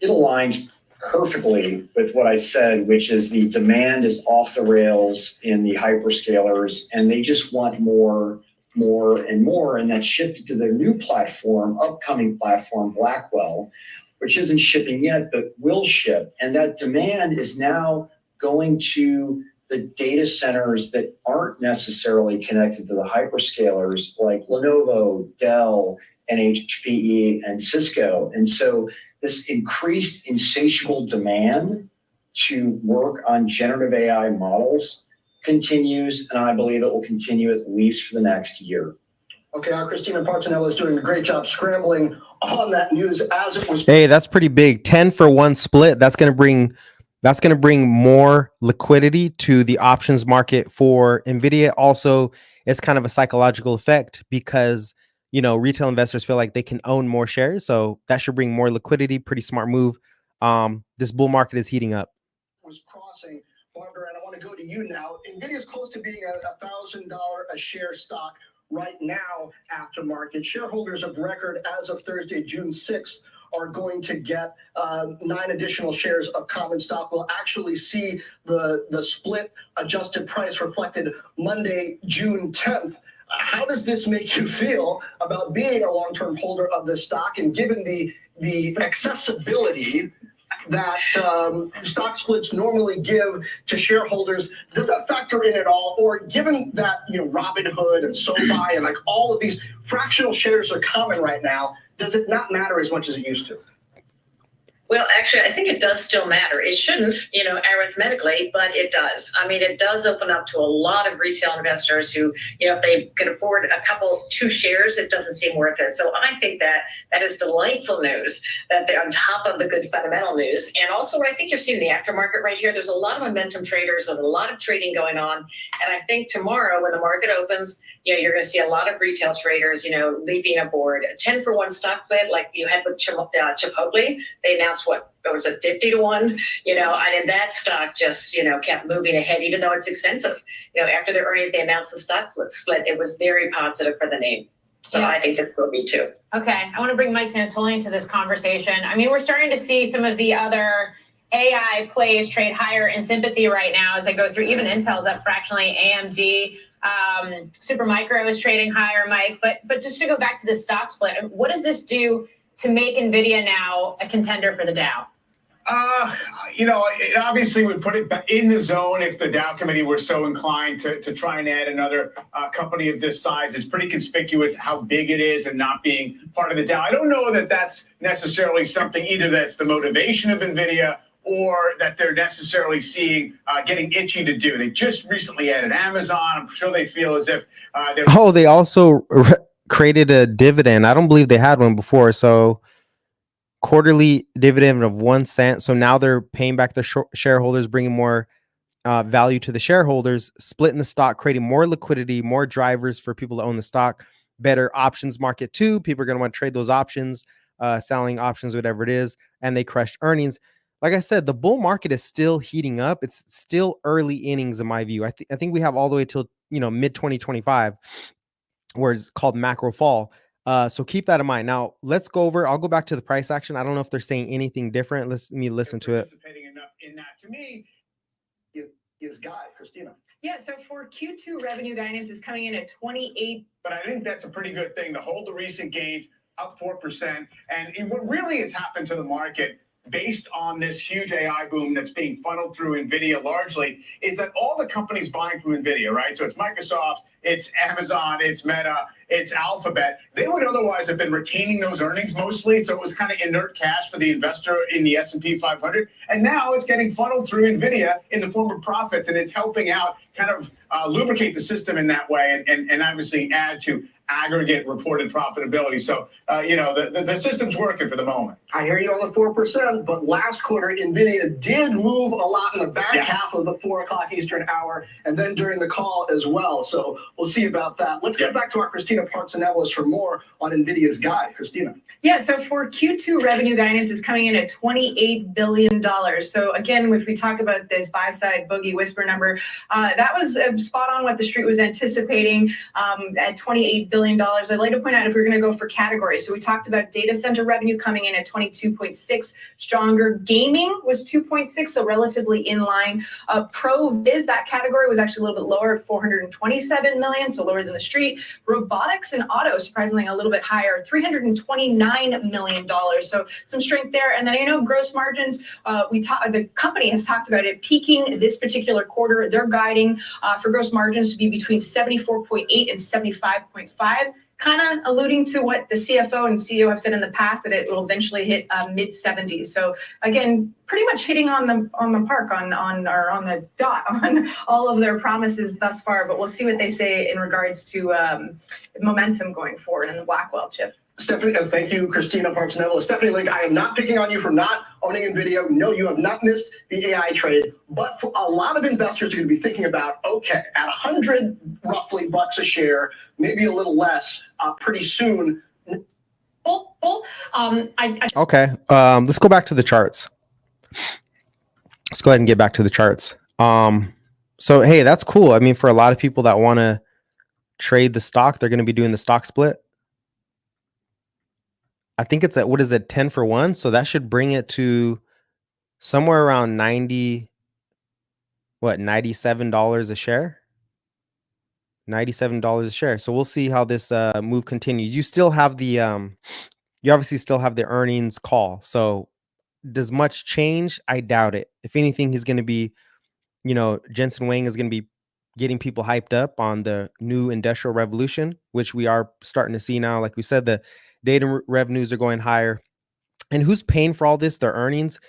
aligns perfectly with what I said, which is the demand is off the rails in the hyperscalers, and they just want more and more, and that's shifted to their new platform, upcoming platform, Blackwell, which isn't shipping yet, but will ship. And that demand is now going to the data centers that aren't necessarily connected to the hyperscalers like Lenovo, Dell, and HPE and Cisco. And so this increased insatiable demand to work on generative AI models continues, and I believe it will continue at least for the next year. Okay, Christina Partsinevelos is doing a great job scrambling on that news as it was. Hey, that's pretty big. 10-for-1 split. That's going to bring more liquidity to the options market for NVIDIA. Also, it's kind of a psychological effect because, you know, retail investors feel like they can own more shares. So that should bring more liquidity. Pretty smart move. This bull market is heating up. Was crossing, Barbara, and I want to go to you now. NVIDIA is close to being a $1,000 a share stock right now after market. Shareholders of record as of Thursday, June 6th, are going to get 9 additional shares of common stock. We'll actually see the split adjusted price reflected Monday, June 10th. How does this make you feel about being a long-term holder of this stock, and given the accessibility that stock splits normally give to shareholders, does that factor in at all? Or given that, you know, Robinhood and SoFi and like all of these fractional shares are common right now, does it not matter as much as it used to? Well, actually, I think it does still matter. It shouldn't, you know, arithmetically, but it does. I mean, it does open up to a lot of retail investors who, you know, if they could afford 2 shares, it doesn't seem worth it. So I think that is delightful news that they're on top of the good fundamental news. And also what I think you're seeing in the aftermarket right here, there's a lot of momentum traders. There's a lot of trading going on. And I think tomorrow when the market opens, you know, you're going to see a lot of retail traders, you know, leaping aboard. A 10-for-1 stock split like you had with Chipotle. They announced what was it, 50-to-1, you know, and then that stock just, you know, kept moving ahead, even though it's expensive. You know, after their earnings, they announced the stock split. It was very positive for the name. So yeah. I think this will be too. Okay, I want to bring Mike Santoli into this conversation. I mean, we're starting to see some of the other AI plays trade higher in sympathy right now as I go through. Even Intel's up fractionally, AMD, Supermicro is trading higher, Mike. But just to go back to the stock split, what does this do to make NVIDIA now a contender for the Dow? It obviously would put it back in the zone if the Dow committee were so inclined to try and add another company of this size. It's pretty conspicuous how big it is and not being part of the Dow. I don't know that that's necessarily something either that's the motivation of NVIDIA or that they're necessarily seeing getting itchy to do. They just recently added Amazon. I'm sure they feel as if they're... Oh, they also created a dividend. I don't believe they had one before. So quarterly dividend of 1 cent. So now they're paying back their shareholders, bringing more value to the shareholders, splitting the stock, creating more liquidity, more drivers for people to own the stock, better options market too. People are going to want to trade those options, selling options, whatever it is, and they crushed earnings. Like I said, the bull market is still heating up. It's still early innings in my view. I think we have all the way till mid 2025, where it's called macro fall. So keep that in mind. Now let's go over. I'll go back to the price action. I don't know if they're saying anything different. Let me listen to it. Participating enough in that, to me, Is Guy, Christina. Yeah, so for Q2 revenue guidance is coming in at 28. but I think that's a pretty good thing to hold the recent gains up 4%. And what really has happened to the market based on this huge AI boom that's being funneled through NVIDIA largely is that all the companies buying from NVIDIA, right? So it's Microsoft, it's Amazon, it's Meta, it's Alphabet. They would otherwise have been retaining those earnings mostly. So it was kind of inert cash for the investor in the S&P 500. And now it's getting funneled through NVIDIA in the form of profits. And it's helping out kind of lubricate the system in that way and obviously add to aggregate reported profitability. So, the system's working for the moment. I hear you on the 4%, but last quarter, NVIDIA did move a lot in the back half of the 4 o'clock Eastern hour, and then during the call as well. So we'll see about that. Let's get back to our Christina Partsinevelos for more on NVIDIA's guide. Christina. Yeah, so for Q2 revenue guidance is coming in at $28 billion. So again, if we talk about this buy-side boogie whisper number, that was spot on what the street was anticipating at $28 billion. I'd like to point out if we're going to go for categories. So we talked about data center revenue coming in at 22.6, stronger. Gaming was 2.6, so relatively in line. Pro Viz, that category was actually a little bit lower at 427 million, so lower than the street. Robotics and auto, surprisingly a little bit higher, $329 million. So some strength there. And then gross margins, the company has talked about it peaking this particular quarter. They're guiding for gross margins to be between 74.8 and 75.5. Kind of alluding to what the CFO and CEO have said in the past, that it will eventually hit mid 70s. So again, pretty much hitting on the park on the dot on all of their promises thus far. But we'll see what they say in regards to momentum going forward in the Blackwell chip. Stephanie, thank you, Christina Partsinevelos. Stephanie Link, I am not picking on you for not owning NVIDIA. No, you have not missed the AI trade. But for a lot of investors are going to be thinking about, okay, at 100 roughly bucks a share, maybe a little less, pretty soon. Okay, let's go back to the charts. Let's go ahead and get back to the charts. So hey, that's cool. I mean, for a lot of people that want to trade the stock, they're going to be doing the stock split. I think it's at, what is it, 10 for 1? So that should bring it to somewhere around $97 a share. $97 a share. So we'll see how this move continues. You still have the you obviously still have the earnings call. So does much change? I doubt it. If anything, he's going to be, Jensen Huang is going to be getting people hyped up on the new industrial revolution, which we are starting to see now. Like we said, the data revenues are going higher. And who's paying for all this? Their earnings.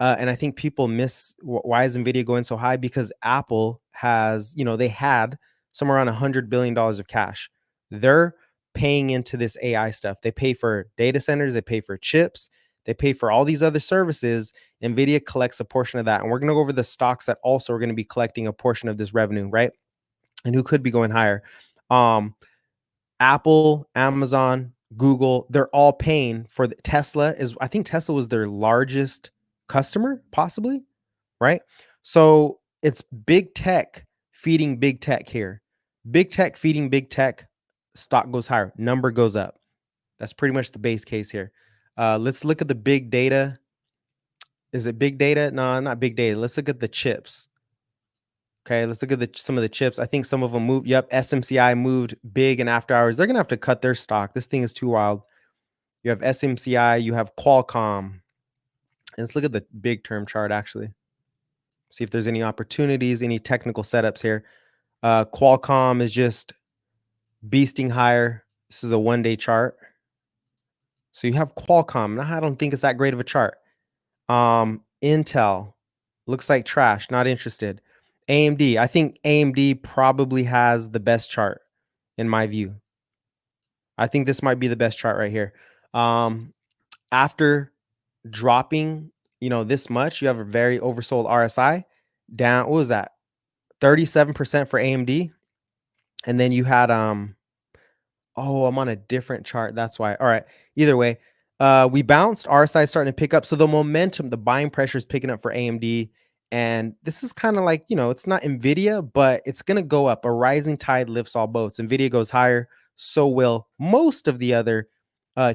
And I think people miss, why is NVIDIA going so high? Because Apple has, they had somewhere around $100 billion of cash. They're paying into this AI stuff. They pay for data centers. They pay for chips. They pay for all these other services. NVIDIA collects a portion of that. And we're going to go over the stocks that also are going to be collecting a portion of this revenue, right? And who could be going higher? Apple, Amazon, Google, they're all paying for the Tesla. I think Tesla was their largest customer, possibly, right? So it's big tech feeding big tech here. Big tech feeding big tech, stock goes higher, number goes up. That's pretty much the base case here. Let's look at the big data Is it big data? No, not big data. Let's look at the chips. Okay, let's look at some of the chips. I think some of them moved. Yep, SMCI moved big in after hours. They're gonna have to cut their stock. This thing is too wild. You have SMCI, you have Qualcomm. And let's look at the big term chart actually. See if there's any opportunities, any technical setups here. Qualcomm is just beasting higher. This is a 1-day chart. So you have Qualcomm. Now, I don't think it's that great of a chart. Intel looks like trash. Not interested. AMD. I think AMD probably has the best chart in my view. I think this might be the best chart right here. After dropping, this much, you have a very oversold RSI down. What was that? 37% for AMD. And then you had oh, I'm on a different chart. That's why. All right. Either way, we bounced. RSI is starting to pick up. So the momentum, the buying pressure is picking up for AMD. And this is kind of like, it's not NVIDIA, but it's going to go up. A rising tide lifts all boats. NVIDIA goes higher. So will most of the other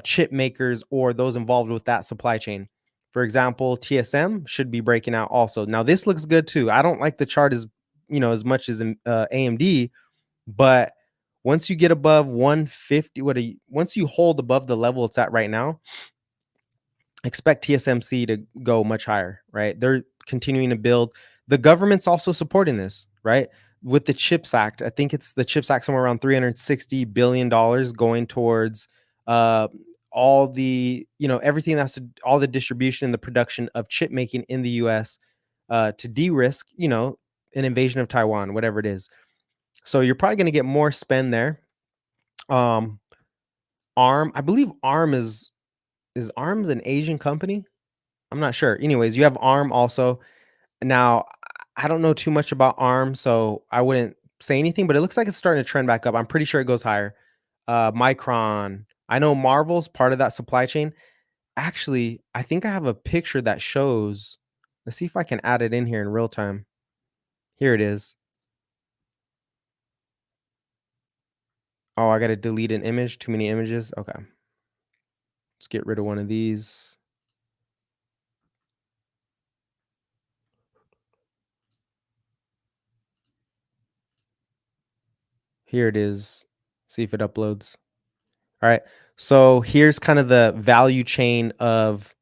chip makers or those involved with that supply chain. For example, TSM should be breaking out also. Now, this looks good too. I don't like the chart as much as AMD, but once you get above 150, once you hold above the level it's at right now, expect TSMC to go much higher, right? They're continuing to build. The government's also supporting this, right? With the CHIPS Act, I think it's the CHIPS Act somewhere around $360 billion going towards all the, everything all the distribution and the production of chip making in the US to de-risk, an invasion of Taiwan, whatever it is. So you're probably going to get more spend there. ARM, I believe ARM is ARM's an Asian company? I'm not sure. Anyways, you have ARM also. Now, I don't know too much about ARM, so I wouldn't say anything, but it looks like it's starting to trend back up. I'm pretty sure it goes higher. Micron. I know Marvel's part of that supply chain. Actually, I think I have a picture that shows. Let's see if I can add it in here in real time. Here it is. Oh, I got to delete an image. Too many images. Okay. Let's get rid of one of these. Here it is. See if it uploads. All right. So here's kind of the value chain of,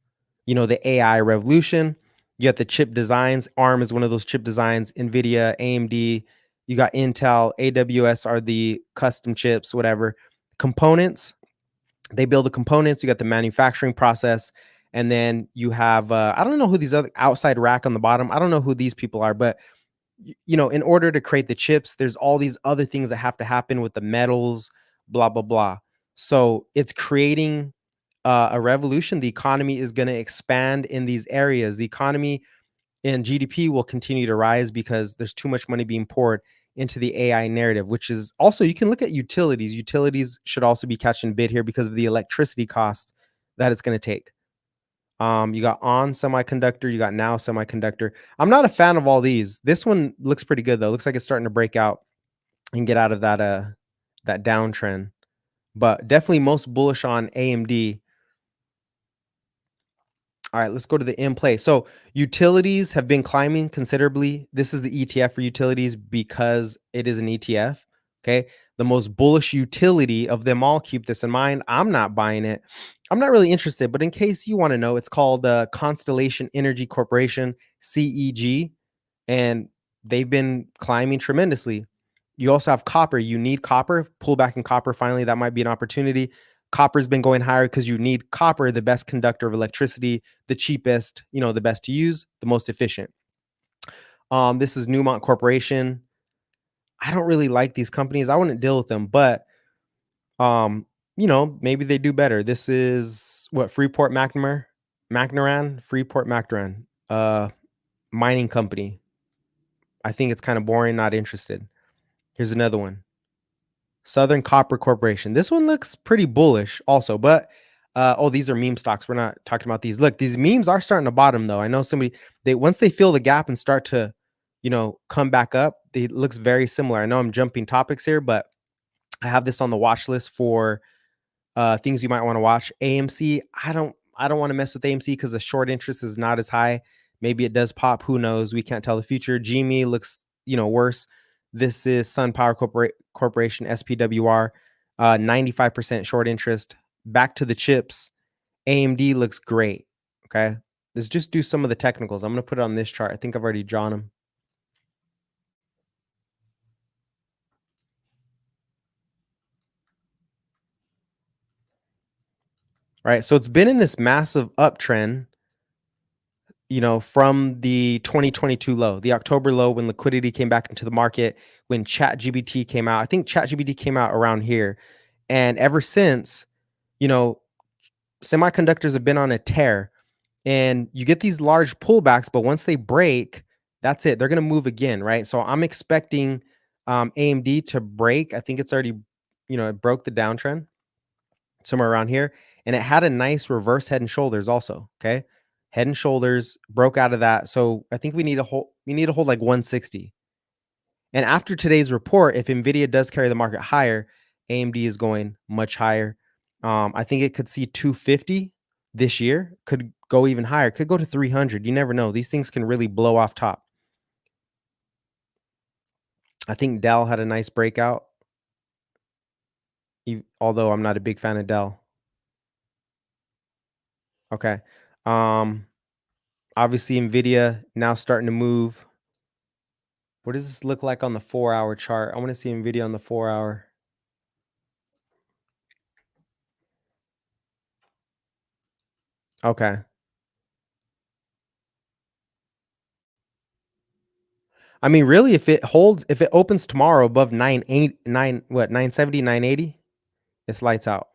the AI revolution. You got the chip designs. ARM is one of those chip designs. NVIDIA, AMD. You got Intel, AWS are the custom chips, whatever. Components. They build the components. You got the manufacturing process. And then you have, I don't know who these other outside rack on the bottom. I don't know who these people are, but in order to create the chips, there's all these other things that have to happen with the metals, blah, blah, blah. So it's creating a revolution. The economy is going to expand in these areas. The economy and GDP will continue to rise because there's too much money being poured into the AI narrative, which is also, you can look at utilities. Utilities should also be catching a bid here because of the electricity cost that it's going to take. You got On Semiconductor, you got Now Semiconductor. I'm not a fan of all these. This one looks pretty good though. Looks like it's starting to break out and get out of that downtrend. But definitely most bullish on AMD. All right, let's go to the in play. So utilities have been climbing considerably. This is the ETF for utilities because it is an ETF. Okay. The most bullish utility of them all, keep this in mind. I'm not buying it. I'm not really interested, but in case you want to know, it's called Constellation Energy Corporation, CEG, and they've been climbing tremendously. You also have copper. You need copper. Pull back in copper. Finally, that might be an opportunity. Copper's been going higher because you need copper, the best conductor of electricity, the cheapest, the best to use, the most efficient. This is Newmont Corporation. I don't really like these companies. I wouldn't deal with them, but maybe they do better. This is what Freeport McMoran, mining company. I think it's kind of boring, not interested. Here's another one. Southern Copper Corporation. This one looks pretty bullish also, but these are meme stocks. We're not talking about these. Look, these memes are starting to bottom though. I know once they fill the gap and start to, come back up, it looks very similar. I know I'm jumping topics here, but I have this on the watch list for things you might want to watch. AMC, I don't want to mess with AMC because the short interest is not as high. Maybe it does pop. Who knows? We can't tell the future. GME looks, worse. This is Sun Power Corporation, SPWR, 95% short interest. Back to the chips. AMD looks great. Okay. Let's just do some of the technicals. I'm going to put it on this chart. I think I've already drawn them. All right. So it's been in this massive uptrend, from the 2022 low, the October low, when liquidity came back into the market, when ChatGPT came out. I think ChatGPT came out around here. And ever since, semiconductors have been on a tear, and you get these large pullbacks, but once they break, that's it. They're going to move again, right? So I'm expecting AMD to break. I think it's already, it broke the downtrend somewhere around here, and it had a nice reverse head and shoulders also. Okay. Head and shoulders broke out of that. So I think we need to hold like 160. And after today's report, if NVIDIA does carry the market higher, AMD is going much higher. I think it could see 250 this year, could go even higher, could go to 300. You never know. These things can really blow off top. I think Dell had a nice breakout, although I'm not a big fan of Dell. Okay. Obviously NVIDIA now starting to move. What does this look like on the 4-hour chart? I want to see NVIDIA on the 4-hour. Okay. I mean, really, if it opens tomorrow above 970, 980, it's lights out.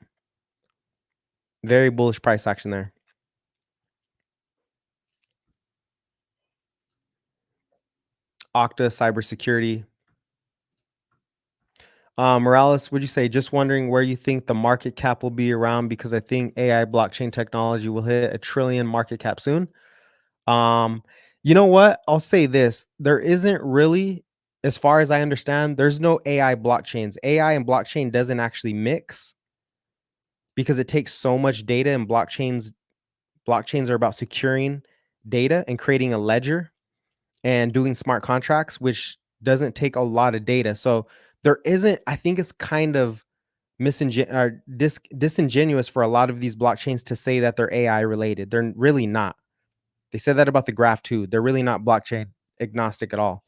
Very bullish price action there. Okta cybersecurity. Morales, would you say, just wondering where you think the market cap will be around, because I think AI blockchain technology will hit $1 trillion market cap soon. You know what? I'll say this. There isn't really, as far as I understand, there's no AI blockchains. AI and blockchain doesn't actually mix because it takes so much data, and blockchains are about securing data and creating a ledger and doing smart contracts, which doesn't take a lot of data. So there isn't, I think it's kind of disingenuous for a lot of these blockchains to say that they're AI related. They're really not. They said that about the graph too. They're really not blockchain agnostic at all.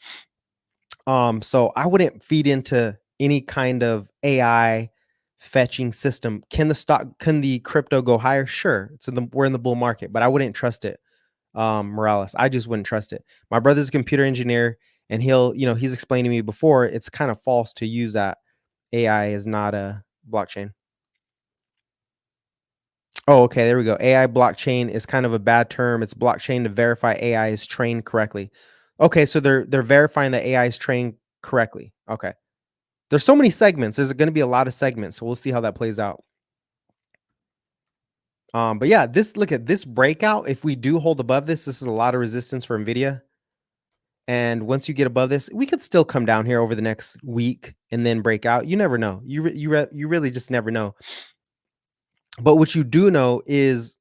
So I wouldn't feed into any kind of AI fetching system. Can the crypto go higher? Sure. We're in the bull market, but I wouldn't trust it. Morales, I just wouldn't trust it. My brother's a computer engineer, and he's explained to me before, it's kind of false to use that AI is not a blockchain. Oh, okay, there we go. AI blockchain is kind of a bad term. It's blockchain to verify AI is trained correctly. Okay, so they're verifying that AI is trained correctly. Okay. There's so many segments. There's going to be a lot of segments, so we'll see how that plays out. But yeah, look at this breakout. If we do hold above this is a lot of resistance for NVIDIA. And once you get above this, we could still come down here over the next week and then break out. You never know. You really just never know. But what you do know is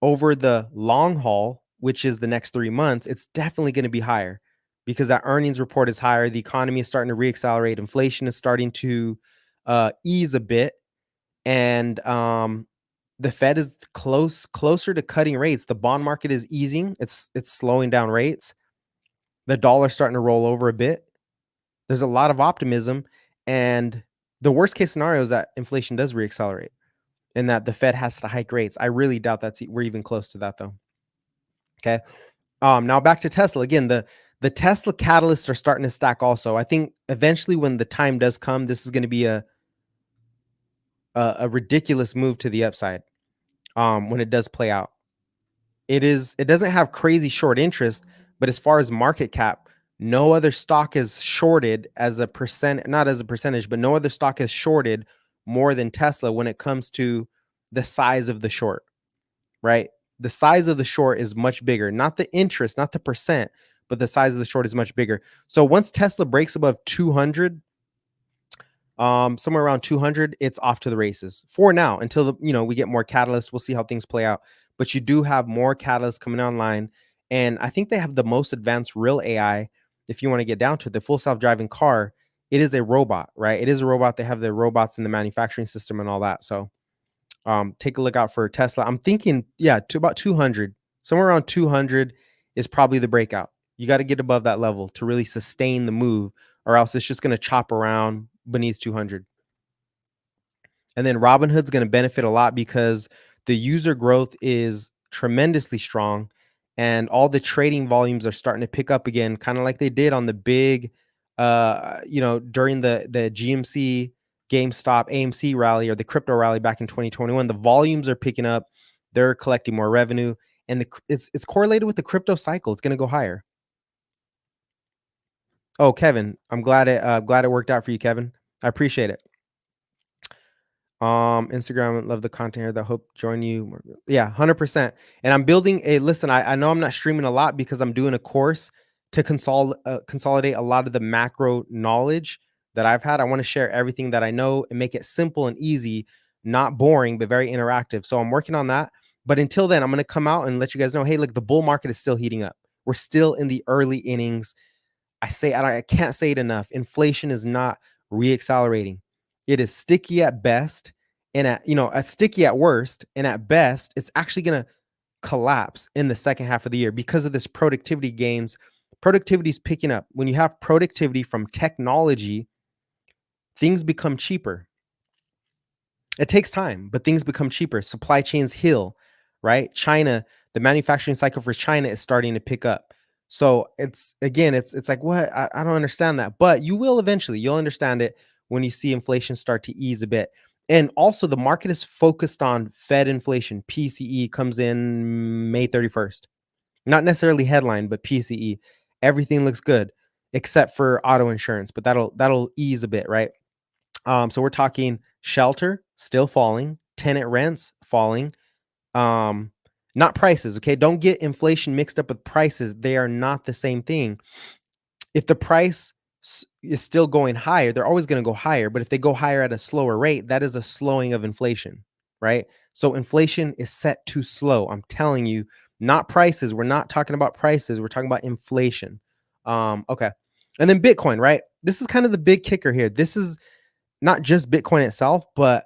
over the long haul, which is the next 3 months, it's definitely going to be higher because that earnings report is higher. The economy is starting to reaccelerate. Inflation is starting to ease a bit. And the Fed is closer to cutting rates. The bond market is easing. It's slowing down rates. The dollar's starting to roll over a bit. There's a lot of optimism. And the worst case scenario is that inflation does reaccelerate and that the Fed has to hike rates. I really doubt we're even close to that, though. Okay. Now back to Tesla. Again, the Tesla catalysts are starting to stack also. I think eventually when the time does come, this is going to be a ridiculous move to the upside when it does play out. It doesn't have crazy short interest, but as far as market cap, no other stock is shorted as a percent, not as a percentage, but no other stock is shorted more than Tesla when it comes to the size of the short, right? The size of the short is much bigger, not the interest, not the percent, but the size of the short is much bigger. So once Tesla breaks above 200, somewhere around 200, it's off to the races for now until we get more catalysts. We'll see how things play out. but you do have more catalysts coming online. And I think they have the most advanced real AI. If you want to get down to it, the full self-driving car, it is a robot, right? It is a robot. They have the robots in the manufacturing system and all that. So take a look out for Tesla. I'm thinking, yeah, to about 200, somewhere around 200 is probably the breakout. You got to get above that level to really sustain the move, or else it's just going to chop around beneath 200. And then Robinhood's going to benefit a lot because the user growth is tremendously strong, and all the trading volumes are starting to pick up again, kind of like they did on the big, during the GMC, GameStop, AMC rally, or the crypto rally back in 2021. The volumes are picking up. They're collecting more revenue, and it's correlated with the crypto cycle. It's going to go higher. Oh, Kevin, I'm glad it worked out for you, Kevin. I appreciate it. Instagram, love the content here. That hope join you. Yeah, 100%. And I'm building listen, I know I'm not streaming a lot because I'm doing a course to consolidate a lot of the macro knowledge that I've had. I want to share everything that I know and make it simple and easy, not boring, but very interactive. So I'm working on that. But until then, I'm going to come out and let you guys know, hey, look, the bull market is still heating up. We're still in the early innings. I can't say it enough. Inflation is not reaccelerating. It is sticky at best, and at sticky at worst, and at best, it's actually going to collapse in the second half of the year because of this productivity gains. Productivity is picking up. When you have productivity from technology, things become cheaper. It takes time, but things become cheaper. Supply chains heal, right? China, the manufacturing cycle for China is starting to pick up. So it's like, what? I don't understand that, but you will eventually. You'll understand it when you see inflation start to ease a bit. And also the market is focused on Fed inflation. PCE comes in May 31st. Not necessarily headline, but PCE. Everything looks good except for auto insurance, but that'll ease a bit, right? So we're talking shelter still falling, tenant rents falling, not prices. Okay, don't get inflation mixed up with prices. They are not the same thing. If the price is still going higher, they're always going to go higher. But if they go higher at a slower rate, that is a slowing of inflation, right? So inflation is set to slow. I'm telling you, not prices. We're not talking about prices. We're talking about inflation. Okay. And then Bitcoin, right? This is kind of the big kicker here. This is not just Bitcoin itself, but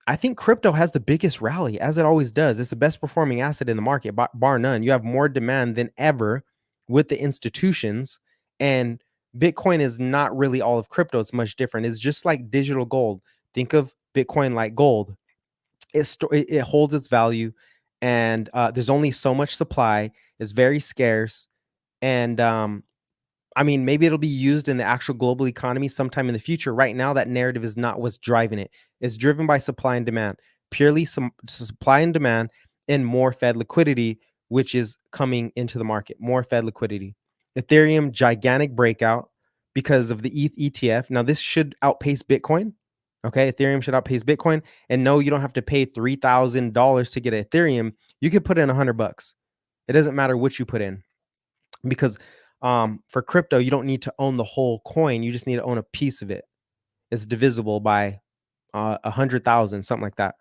I think crypto has the biggest rally, as it always does. It's the best performing asset in the market, bar none. You have more demand than ever with the institutions, and Bitcoin is not really all of crypto. It's much different. It's just like digital gold. Think of Bitcoin like gold. It holds its value, and there's only so much supply. It's very scarce, and I mean, maybe it'll be used in the actual global economy sometime in the future. Right now, that narrative is not what's driving it. It's driven by supply and demand, purely some supply and demand, and more Fed liquidity, which is coming into the market. More Fed liquidity. Ethereum, gigantic breakout because of the ETH ETF. Now, this should outpace Bitcoin. Okay, Ethereum should outpace Bitcoin. And no, you don't have to pay $3,000 to get Ethereum. You could put in $100. It doesn't matter what you put in, because for crypto, you don't need to own the whole coin. You just need to own a piece of it. It's divisible by 100,000, something like that.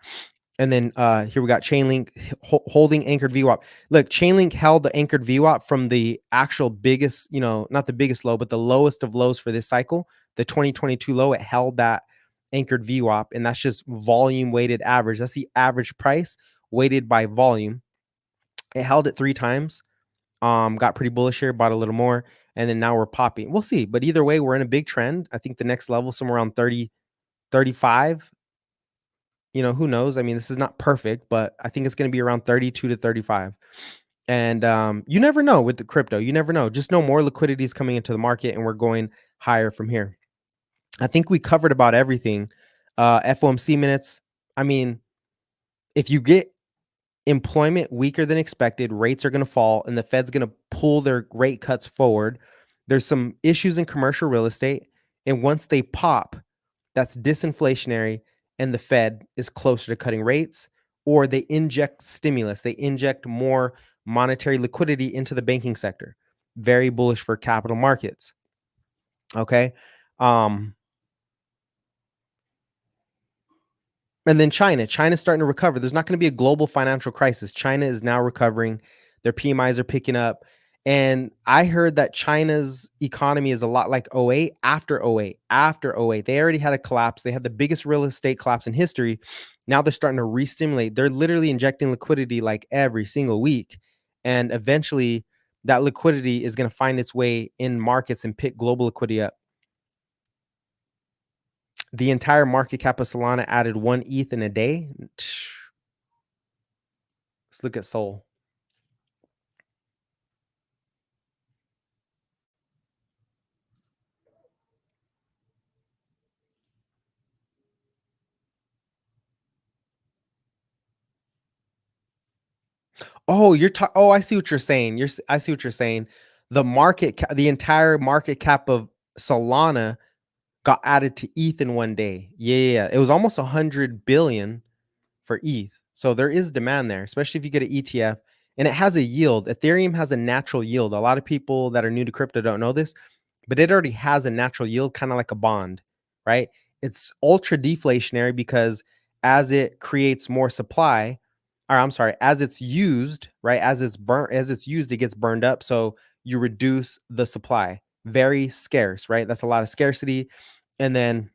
And then here we got Chainlink holding anchored VWAP. Look, Chainlink held the anchored VWAP from the actual biggest, not the biggest low, but the lowest of lows for this cycle, the 2022 low. It held that anchored VWAP, and that's just volume weighted average. That's the average price weighted by volume. It held it 3 times. Got pretty bullish here, bought a little more, and then now we're popping. We'll see. But either way, we're in a big trend. I think the next level somewhere around 30, 35. Who knows? I mean, this is not perfect, but I think it's going to be around 32 to 35. And you never know with the crypto. You never know. Just know more liquidity is coming into the market, and we're going higher from here. I think we covered about everything. FOMC minutes. I mean, if you get employment weaker than expected, rates are going to fall, and the Fed's going to pull their rate cuts forward. There's some issues in commercial real estate, and once they pop, that's disinflationary, and the Fed is closer to cutting rates, or they inject stimulus. They inject more monetary liquidity into the banking sector. Very bullish for capital markets. Okay. And then China's starting to recover. There's not going to be a global financial crisis. China is now recovering. Their PMIs are picking up. And I heard that China's economy is a lot like '08 after '08. They already had a collapse. They had the biggest real estate collapse in history. Now they're starting to re-stimulate. They're literally injecting liquidity like every single week. And eventually that liquidity is going to find its way in markets and pick global liquidity up. The entire market cap of Solana added 1 ETH in a day. Let's look at Sol. Oh, I see what you're saying. I see what you're saying. The entire market cap of Solana got added to ETH in 1 day. Yeah. It was almost 100 billion for ETH. So there is demand there, especially if you get an ETF and it has a yield. Ethereum has a natural yield. A lot of people that are new to crypto don't know this, but it already has a natural yield, kind of like a bond, right? It's ultra deflationary because as it creates more supply, or I'm sorry, as it's used, right? As it's used, it gets burned up. So you reduce the supply. Very scarce, right? That's a lot of scarcity. And then,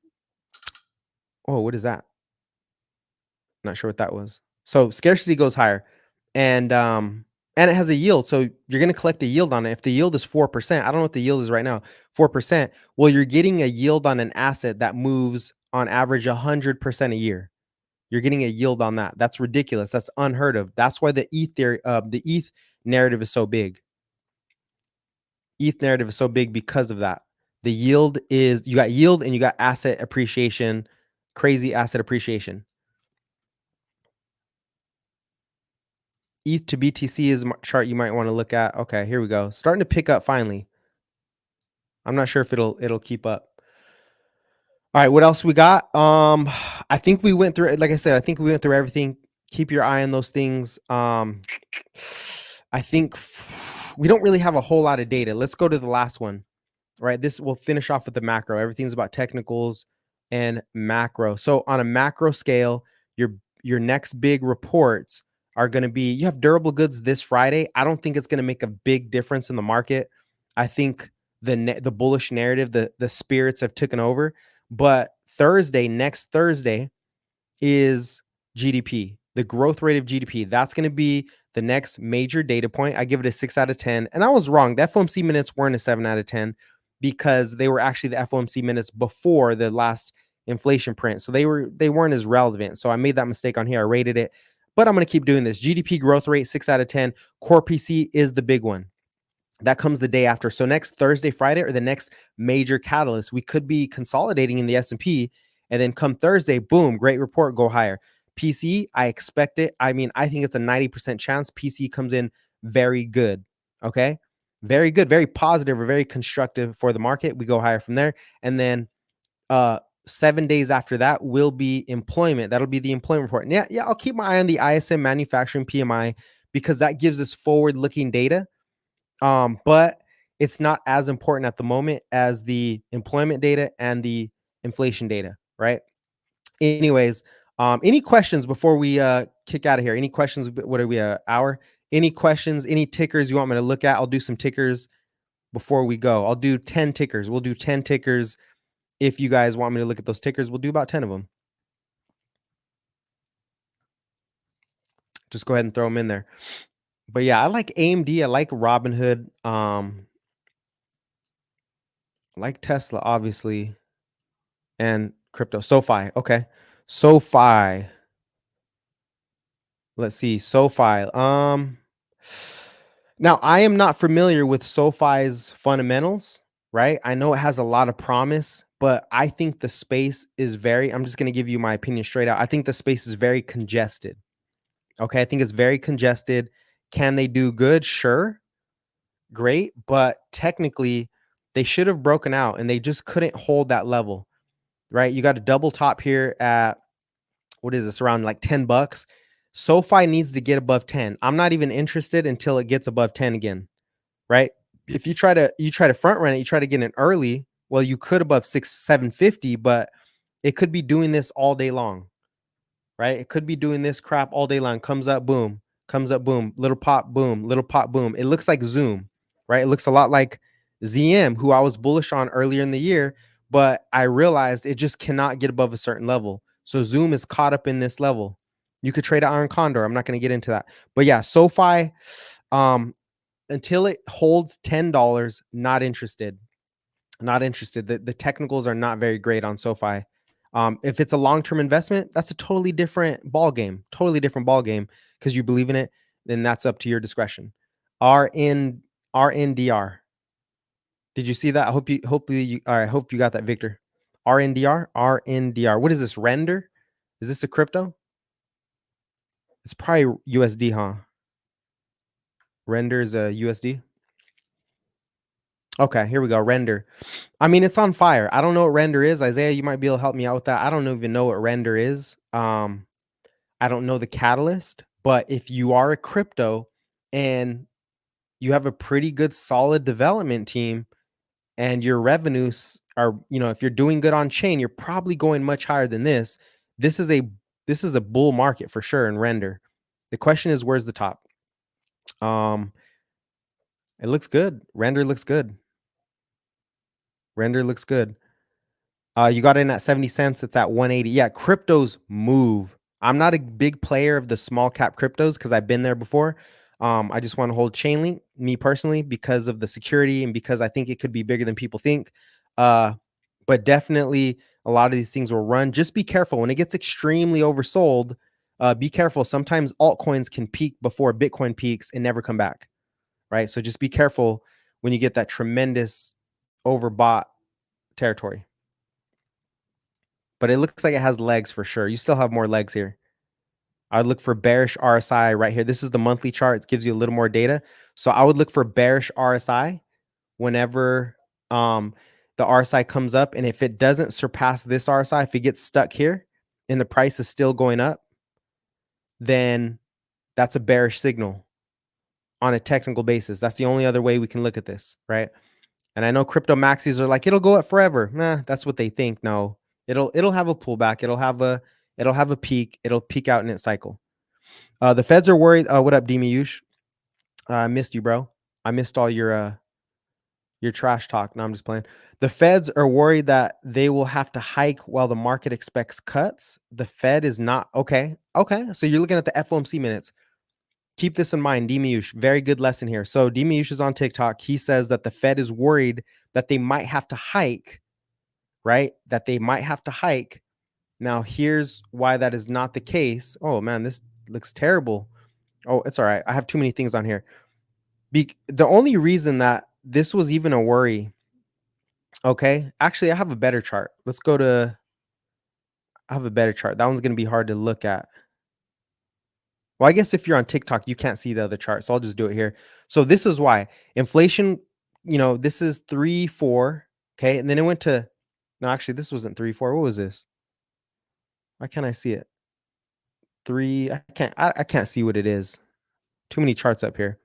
oh, what is that? Not sure what that was. So scarcity goes higher, and it has a yield. So you're going to collect a yield on it. If the yield is 4%, I don't know what the yield is right now. 4%. Well, you're getting a yield on an asset that moves on average 100% a year. You're getting a yield on that. That's ridiculous. That's unheard of. That's why the ETH narrative is so big. ETH narrative is so big because of that. The yield is, you got yield and you got asset appreciation, crazy asset appreciation. ETH to BTC is a chart you might want to look at. Okay, here we go. Starting to pick up finally. I'm not sure if it'll keep up. All right, what else we got? I think we went through, like I said, I think we went through everything. Keep your eye on those things. I think we don't really have a whole lot of data. Let's go to the last one. Right, this will finish off with the macro. Everything's about technicals and macro. So on a macro scale, your next big reports are going to be, you have durable goods this Friday. I don't think it's going to make a big difference in the market. I think the bullish narrative, the spirits have taken over. But next Thursday is GDP, the growth rate of GDP. That's going to be the next major data point. I give it a 6 out of 10. And I was wrong. The FOMC minutes weren't a 7 out of 10 because they were actually the FOMC minutes before the last inflation print. So they weren't as relevant. So I made that mistake on here. I rated it, but I'm going to keep doing this. GDP growth rate, 6 out of 10. Core PC is the big one. That comes the day after. So next Thursday, Friday, or the next major catalyst, we could be consolidating in the S&P, and then come Thursday, boom, great report, go higher. PC, I expect it. I mean, I think it's a 90% chance PC comes in very good. Okay. Very good, very positive, or very constructive for the market. We go higher from there. And then 7 days after that will be employment. That'll be the employment report. And yeah, I'll keep my eye on the ISM manufacturing PMI because that gives us forward-looking data. But it's not as important at the moment as the employment data and the inflation data, right? Anyways, any questions before we kick out of here? Any questions? What are we, an hour? Any questions? Any tickers you want me to look at? I'll do some tickers before we go. I'll do 10 tickers. We'll do 10 tickers. If you guys want me to look at those tickers, we'll do about 10 of them. Just go ahead and throw them in there. But yeah, I like AMD. I like Robinhood. I like Tesla, obviously, and crypto. SoFi. Okay. SoFi. Let's see. SoFi. Now I am not familiar with SoFi's fundamentals, right? I know it has a lot of promise, but I think the space is I'm just going to give you my opinion straight out. I think the space is very congested. Okay. I think it's very congested. Can they do good? Sure. Great. But technically, they should have broken out and they just couldn't hold that level, right? You got a double top here at, what is this, around like $10. SoFi needs to get above 10. I'm not even interested until it gets above 10 again, right? If you try to front run it, you try to get in early, well, you could above 750, but it could be doing this all day long. right? It could be doing this crap all day long. Comes up, boom, little pop, boom, little pop, boom. It looks like Zoom, right? It looks a lot like ZM, who I was bullish on earlier in the year, but I realized it just cannot get above a certain level. So Zoom is caught up in this level. You could trade Iron Condor. I'm not going to get into that. But yeah, SoFi, until it holds $10, not interested. Not interested. The technicals are not very great on SoFi. If it's a long-term investment, that's a totally different ball game. Totally different ball game because you believe in it. Then that's up to your discretion. RNDR. Did you see that? I hope you. Hopefully, you. All right. Hope you got that, Victor. RNDR. What is this? Render? Is this a crypto? It's probably USD, huh? Render is a USD. Okay, here we go. Render. I mean, it's on fire. I don't know what render is. Isaiah, you might be able to help me out with that. I don't even know what render is. I don't know the catalyst, but if you are a crypto and you have a pretty good solid development team and your revenues are, if you're doing good on chain, you're probably going much higher than this. This is a bull market for sure in render. The question is, where's the top? It looks good. Render looks good. Render looks good. You got in at 70 cents. It's at 180. Yeah, cryptos move. I'm not a big player of the small cap cryptos because I've been there before. I just want to hold Chainlink, me personally, because of the security and because I think it could be bigger than people think. But definitely a lot of these things will run. Just be careful. When it gets extremely oversold, be careful. Sometimes altcoins can peak before Bitcoin peaks and never come back, right? So just be careful when you get that tremendous overbought territory. But it looks like it has legs for sure. You still have more legs here. I would look for bearish RSI right here. This is the monthly chart. It gives you a little more data. So I would look for bearish RSI whenever the RSI comes up. And if it doesn't surpass this RSI, if it gets stuck here and the price is still going up, then that's a bearish signal on a technical basis. That's the only other way we can look at this, right? And I know crypto maxis are like, it'll go up forever. Nah, that's what they think. No, it'll have a pullback. It'll have a peak. It'll peak out in its cycle. The Feds are worried. What up, Demi Yush? I missed you, bro. I missed all your trash talk. No, I'm just playing. The Feds are worried that they will have to hike while the market expects cuts. The Fed is not okay. Okay, so you're looking at the FOMC minutes. Keep this in mind, Demiush. Very good lesson here. So Demiush is on TikTok. He says that the Fed is worried that they might have to hike, right? That they might have to hike. Now, here's why that is not the case. Oh, man, this looks terrible. Oh, it's all right. I have too many things on here. The only reason that this was even a worry, okay? Actually, I have a better chart. Let's go to, I have a better chart. That one's going to be hard to look at. Well, I guess if you're on TikTok, you can't see the other chart. So I'll just do it here. So this is why inflation, this is 3-4. Okay. And then it went to, no, actually, this wasn't 3-4. What was this? Why can't I see it? 3. I can't see what it is. Too many charts up here.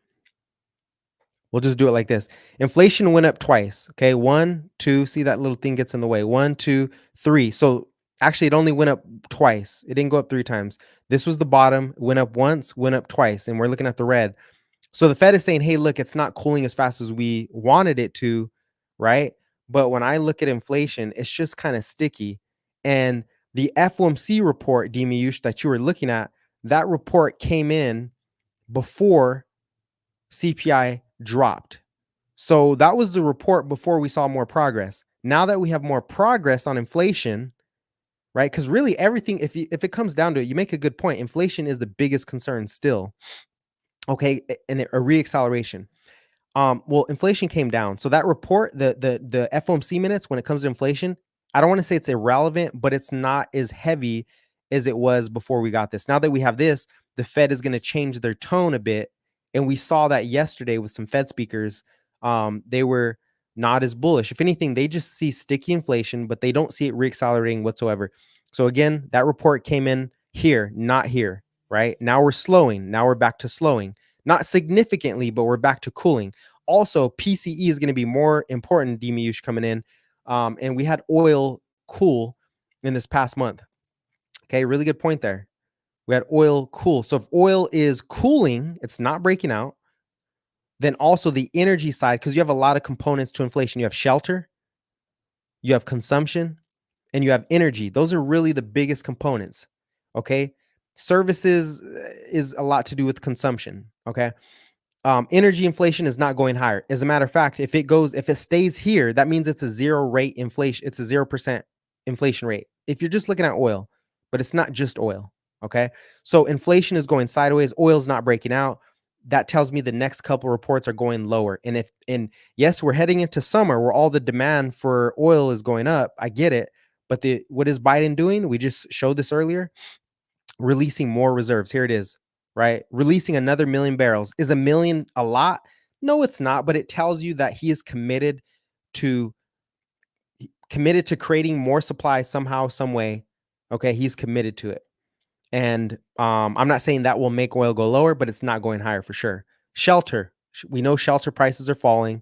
We'll just do it like this. Inflation went up twice. Okay. 1, 2. See that little thing gets in the way. 1, 2, 3. So actually, it only went up twice. It didn't go up 3 times. This was the bottom, went up once, went up twice, and we're looking at the red. So the Fed is saying, hey, look, it's not cooling as fast as we wanted it to, right? But when I look at inflation, it's just kind of sticky. And the FOMC report, Demiush, that you were looking at, that report came in before CPI dropped. So that was the report before we saw more progress. Now that we have more progress on inflation, right? Because really everything, if it comes down to it, you make a good point. Inflation is the biggest concern still. Okay, and a reacceleration. Well, inflation came down. So that report, the FOMC minutes, when it comes to inflation, I don't want to say it's irrelevant, but it's not as heavy as it was before we got this. Now that we have this, the Fed is going to change their tone a bit. And we saw that yesterday with some Fed speakers. They were not as bullish. If anything, they just see sticky inflation, but they don't see it reaccelerating whatsoever. So again, that report came in here, not here, right? Now we're slowing. Now we're back to slowing. Not significantly, but we're back to cooling. Also, PCE is going to be more important, Demiush, coming in. And we had oil cool in this past month. Okay, really good point there. We had oil cool. So if oil is cooling, it's not breaking out. Then also the energy side, because you have a lot of components to inflation. You have shelter, you have consumption, and you have energy. Those are really the biggest components. Okay. Services is a lot to do with consumption. Okay. Energy inflation is not going higher. As a matter of fact, if it stays here, that means it's a 0 rate inflation. It's a 0% inflation rate. If you're just looking at oil, but it's not just oil. Okay. So inflation is going sideways. Oil's not breaking out. That tells me the next couple reports are going lower. And yes, we're heading into summer where all the demand for oil is going up. I get it. But what is Biden doing? We just showed this earlier. Releasing more reserves. Here it is, right? Releasing another 1,000,000 barrels. Is 1,000,000 a lot? No, it's not, but it tells you that he is committed to creating more supply somehow, some way. Okay, he's committed to it. And I'm not saying that will make oil go lower, but it's not going higher for sure. Shelter. We know shelter prices are falling.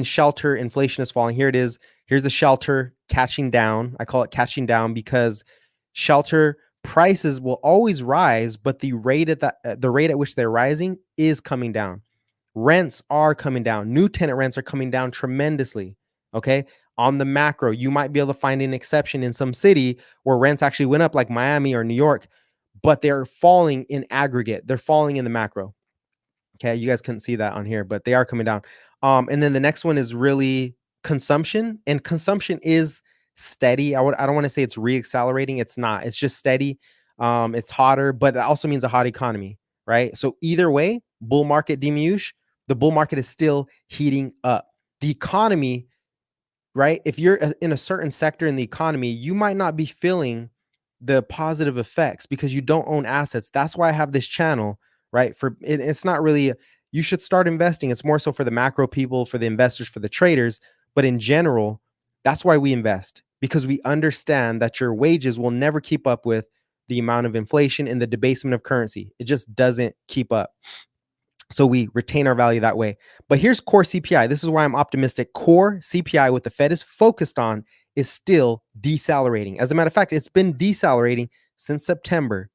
Shelter inflation is falling. Here it is. Here's the shelter catching down. I call it catching down because shelter prices will always rise, but the rate at which they're rising is coming down. Rents are coming down. New tenant rents are coming down tremendously. Okay. On the macro, you might be able to find an exception in some city where rents actually went up, like Miami or New York, but they're falling in aggregate. They're falling in the macro. Okay. You guys couldn't see that on here, but they are coming down. And then the next one is really consumption, and consumption is steady. I don't want to say it's reaccelerating. It's not. It's just steady. It's hotter, but it also means a hot economy, right? So either way, bull market diminution, the bull market is still heating up. The economy, right? If you're in a certain sector in the economy, you might not be feeling the positive effects because you don't own assets. That's why I have this channel, right? It's not really, you should start investing. It's more so for the macro people, for the investors, for the traders. But in general, that's why we invest, because we understand that your wages will never keep up with the amount of inflation and the debasement of currency. It just doesn't keep up. So we retain our value that way. But here's core CPI. This is why I'm optimistic. Core CPI, what the Fed is focused on, is still decelerating. As a matter of fact, it's been decelerating since September.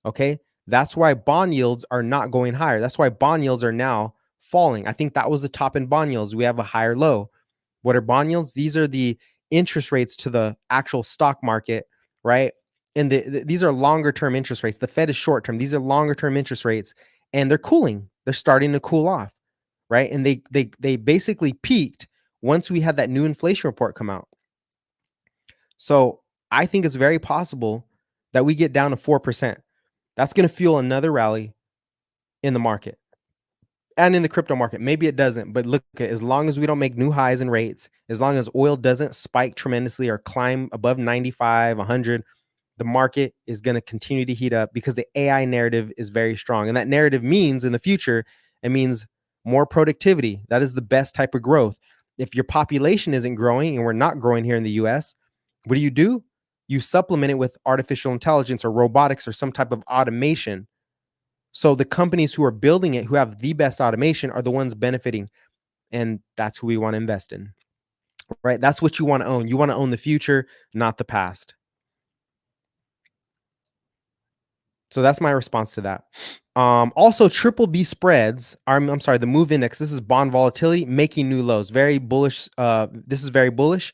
Okay. That's why bond yields are not going higher. That's why bond yields are now falling. I think that was the top in bond yields. We have a higher low. What are bond yields? These are the interest rates to the actual stock market, right? And these are longer term interest rates. The Fed is short term. These are longer term interest rates, and they're cooling. They're starting to cool off, right? And they basically peaked once we had that new inflation report come out. So I think it's very possible that we get down to 4%. That's going to fuel another rally in the market and in the crypto market. Maybe it doesn't, but look, as long as we don't make new highs in rates, as long as oil doesn't spike tremendously or climb above 95, 100, the market is going to continue to heat up because the AI narrative is very strong. And that narrative means in the future, it means more productivity. That is the best type of growth. If your population isn't growing, and we're not growing here in the US, what do? You supplement it with artificial intelligence or robotics or some type of automation. So the companies who are building it, who have the best automation, are the ones benefiting. And that's who we want to invest in, right? That's what you want to own. You want to own the future, not the past. So that's my response to that. Also, triple B spreads, the MOVE index, this is bond volatility, making new lows. Very bullish. This is very bullish.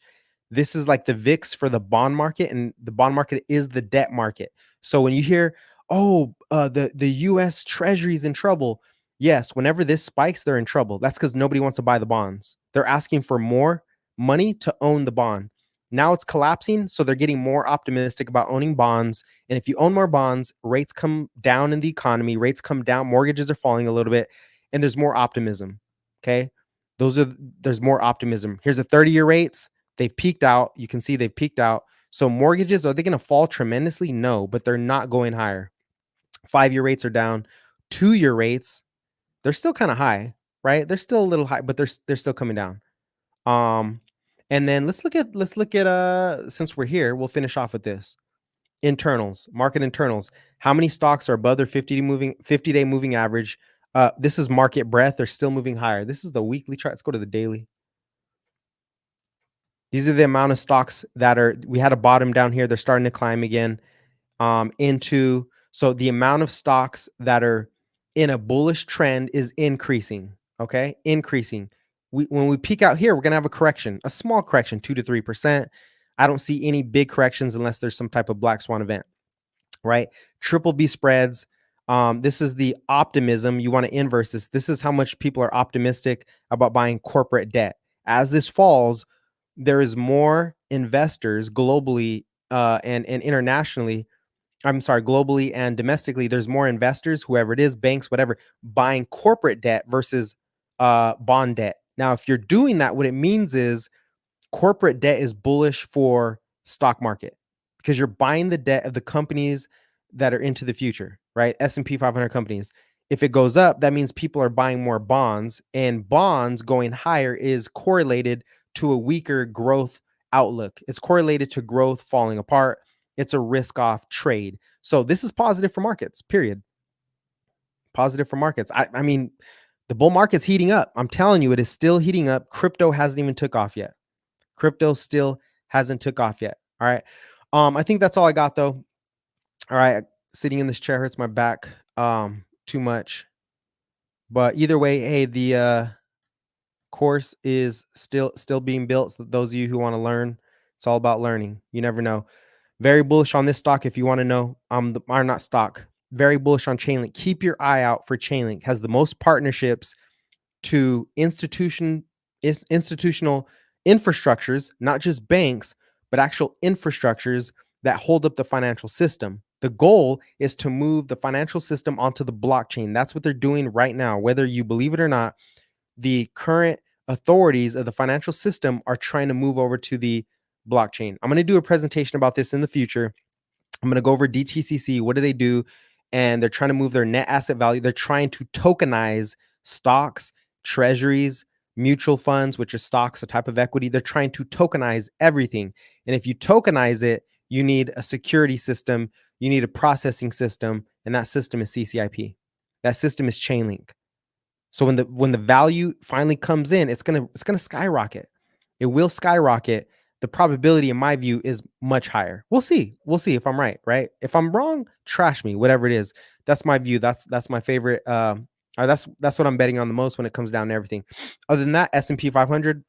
This is like the VIX for the bond market, and the bond market is the debt market. So when you hear, the US Treasury is in trouble, yes, whenever this spikes, they're in trouble. That's because nobody wants to buy the bonds. They're asking for more money to own the bond. Now it's collapsing, so they're getting more optimistic about owning bonds. And if you own more bonds, rates come down in the economy, rates come down, mortgages are falling a little bit, and there's more optimism. Okay. There's more optimism. Here's the 30-year rates. They've peaked out. You can see they've peaked out. So mortgages, are they going to fall tremendously? No, but they're not going higher. 5-year rates are down. 2-year rates, they're still kind of high, right? They're still a little high, but they're still coming down. And then let's look at since we're here, we'll finish off with this. Internals, market internals. How many stocks are above their 50-day moving average? This is market breadth. They're still moving higher. This is the weekly chart. Let's go to the daily. These are the amount of stocks that we had a bottom down here. They're starting to climb again. So the amount of stocks that are in a bullish trend is increasing. Okay, increasing. When we peak out here, we're gonna have a correction, a small correction, 2 to 3%. I don't see any big corrections unless there's some type of black swan event, right? Triple B spreads. This is the optimism. You want to inverse this. This is how much people are optimistic about buying corporate debt. As this falls, there is more investors globally and internationally. I'm sorry, globally and domestically, there's more investors, whoever it is, banks, whatever, buying corporate debt versus bond debt. Now, if you're doing that, what it means is corporate debt is bullish for stock market because you're buying the debt of the companies that are into the future, right? S&P 500 companies. If it goes up, that means people are buying more bonds, and bonds going higher is correlated to a weaker growth outlook. It's correlated to growth falling apart. It's a risk off trade. So this is positive for markets, period. Positive for markets. I mean, the bull market's heating up. I'm telling you, it is still heating up. Crypto hasn't even took off yet. Crypto still hasn't took off yet. All right. I think that's all I got though. All right. Sitting in this chair hurts my back too much. But either way, hey, the course is still being built. So those of you who want to learn, it's all about learning. You never know. Very bullish on this stock if you want to know. Or not stock. Very bullish on Chainlink. Keep your eye out for Chainlink. Has the most partnerships to institutional infrastructures, not just banks, but actual infrastructures that hold up the financial system. The goal is to move the financial system onto the blockchain. That's what they're doing right now. Whether you believe it or not, the current authorities of the financial system are trying to move over to the blockchain. I'm going to do a presentation about this in the future. I'm going to go over DTCC. What do they do? And they're trying to move their net asset value. They're trying to tokenize stocks, treasuries, mutual funds, which are stocks, a type of equity. They're trying to tokenize everything. And if you tokenize it, you need a security system, you need a processing system, and that system is CCIP. That system is Chainlink. So when the value finally comes in, it's gonna skyrocket. It will skyrocket. The probability, in my view, is much higher. We'll see. We'll see if I'm right, right? If I'm wrong, trash me, whatever it is. That's my view. That's my favorite. That's what I'm betting on the most when it comes down to everything. Other than that, S&P 500.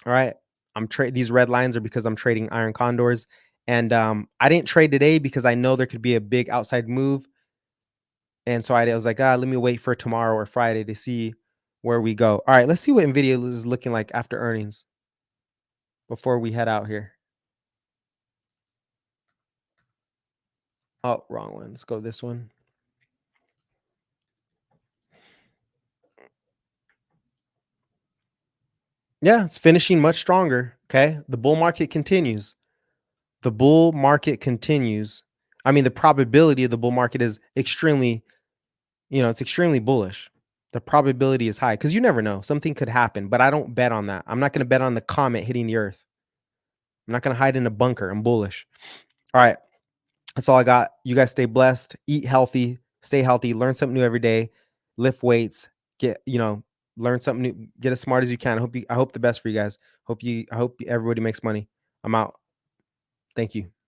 All right, these red lines are because I'm trading iron condors, and I didn't trade today because I know there could be a big outside move, and so I was like, let me wait for tomorrow or Friday to see where we go. All right, let's see what NVIDIA is looking like after earnings before we head out here. Oh, wrong one. Let's go this one. Yeah, it's finishing much stronger. Okay. The bull market continues. The bull market continues. I mean, the probability of the bull market is extremely, it's extremely bullish. The probability is high because you never know. Something could happen, but I don't bet on that. I'm not going to bet on the comet hitting the earth. I'm not going to hide in a bunker. I'm bullish. All right. That's all I got. You guys stay blessed, eat healthy, stay healthy, learn something new every day, lift weights, learn something new, get as smart as you can. I hope the best for you guys. I hope everybody makes money. I'm out. Thank you.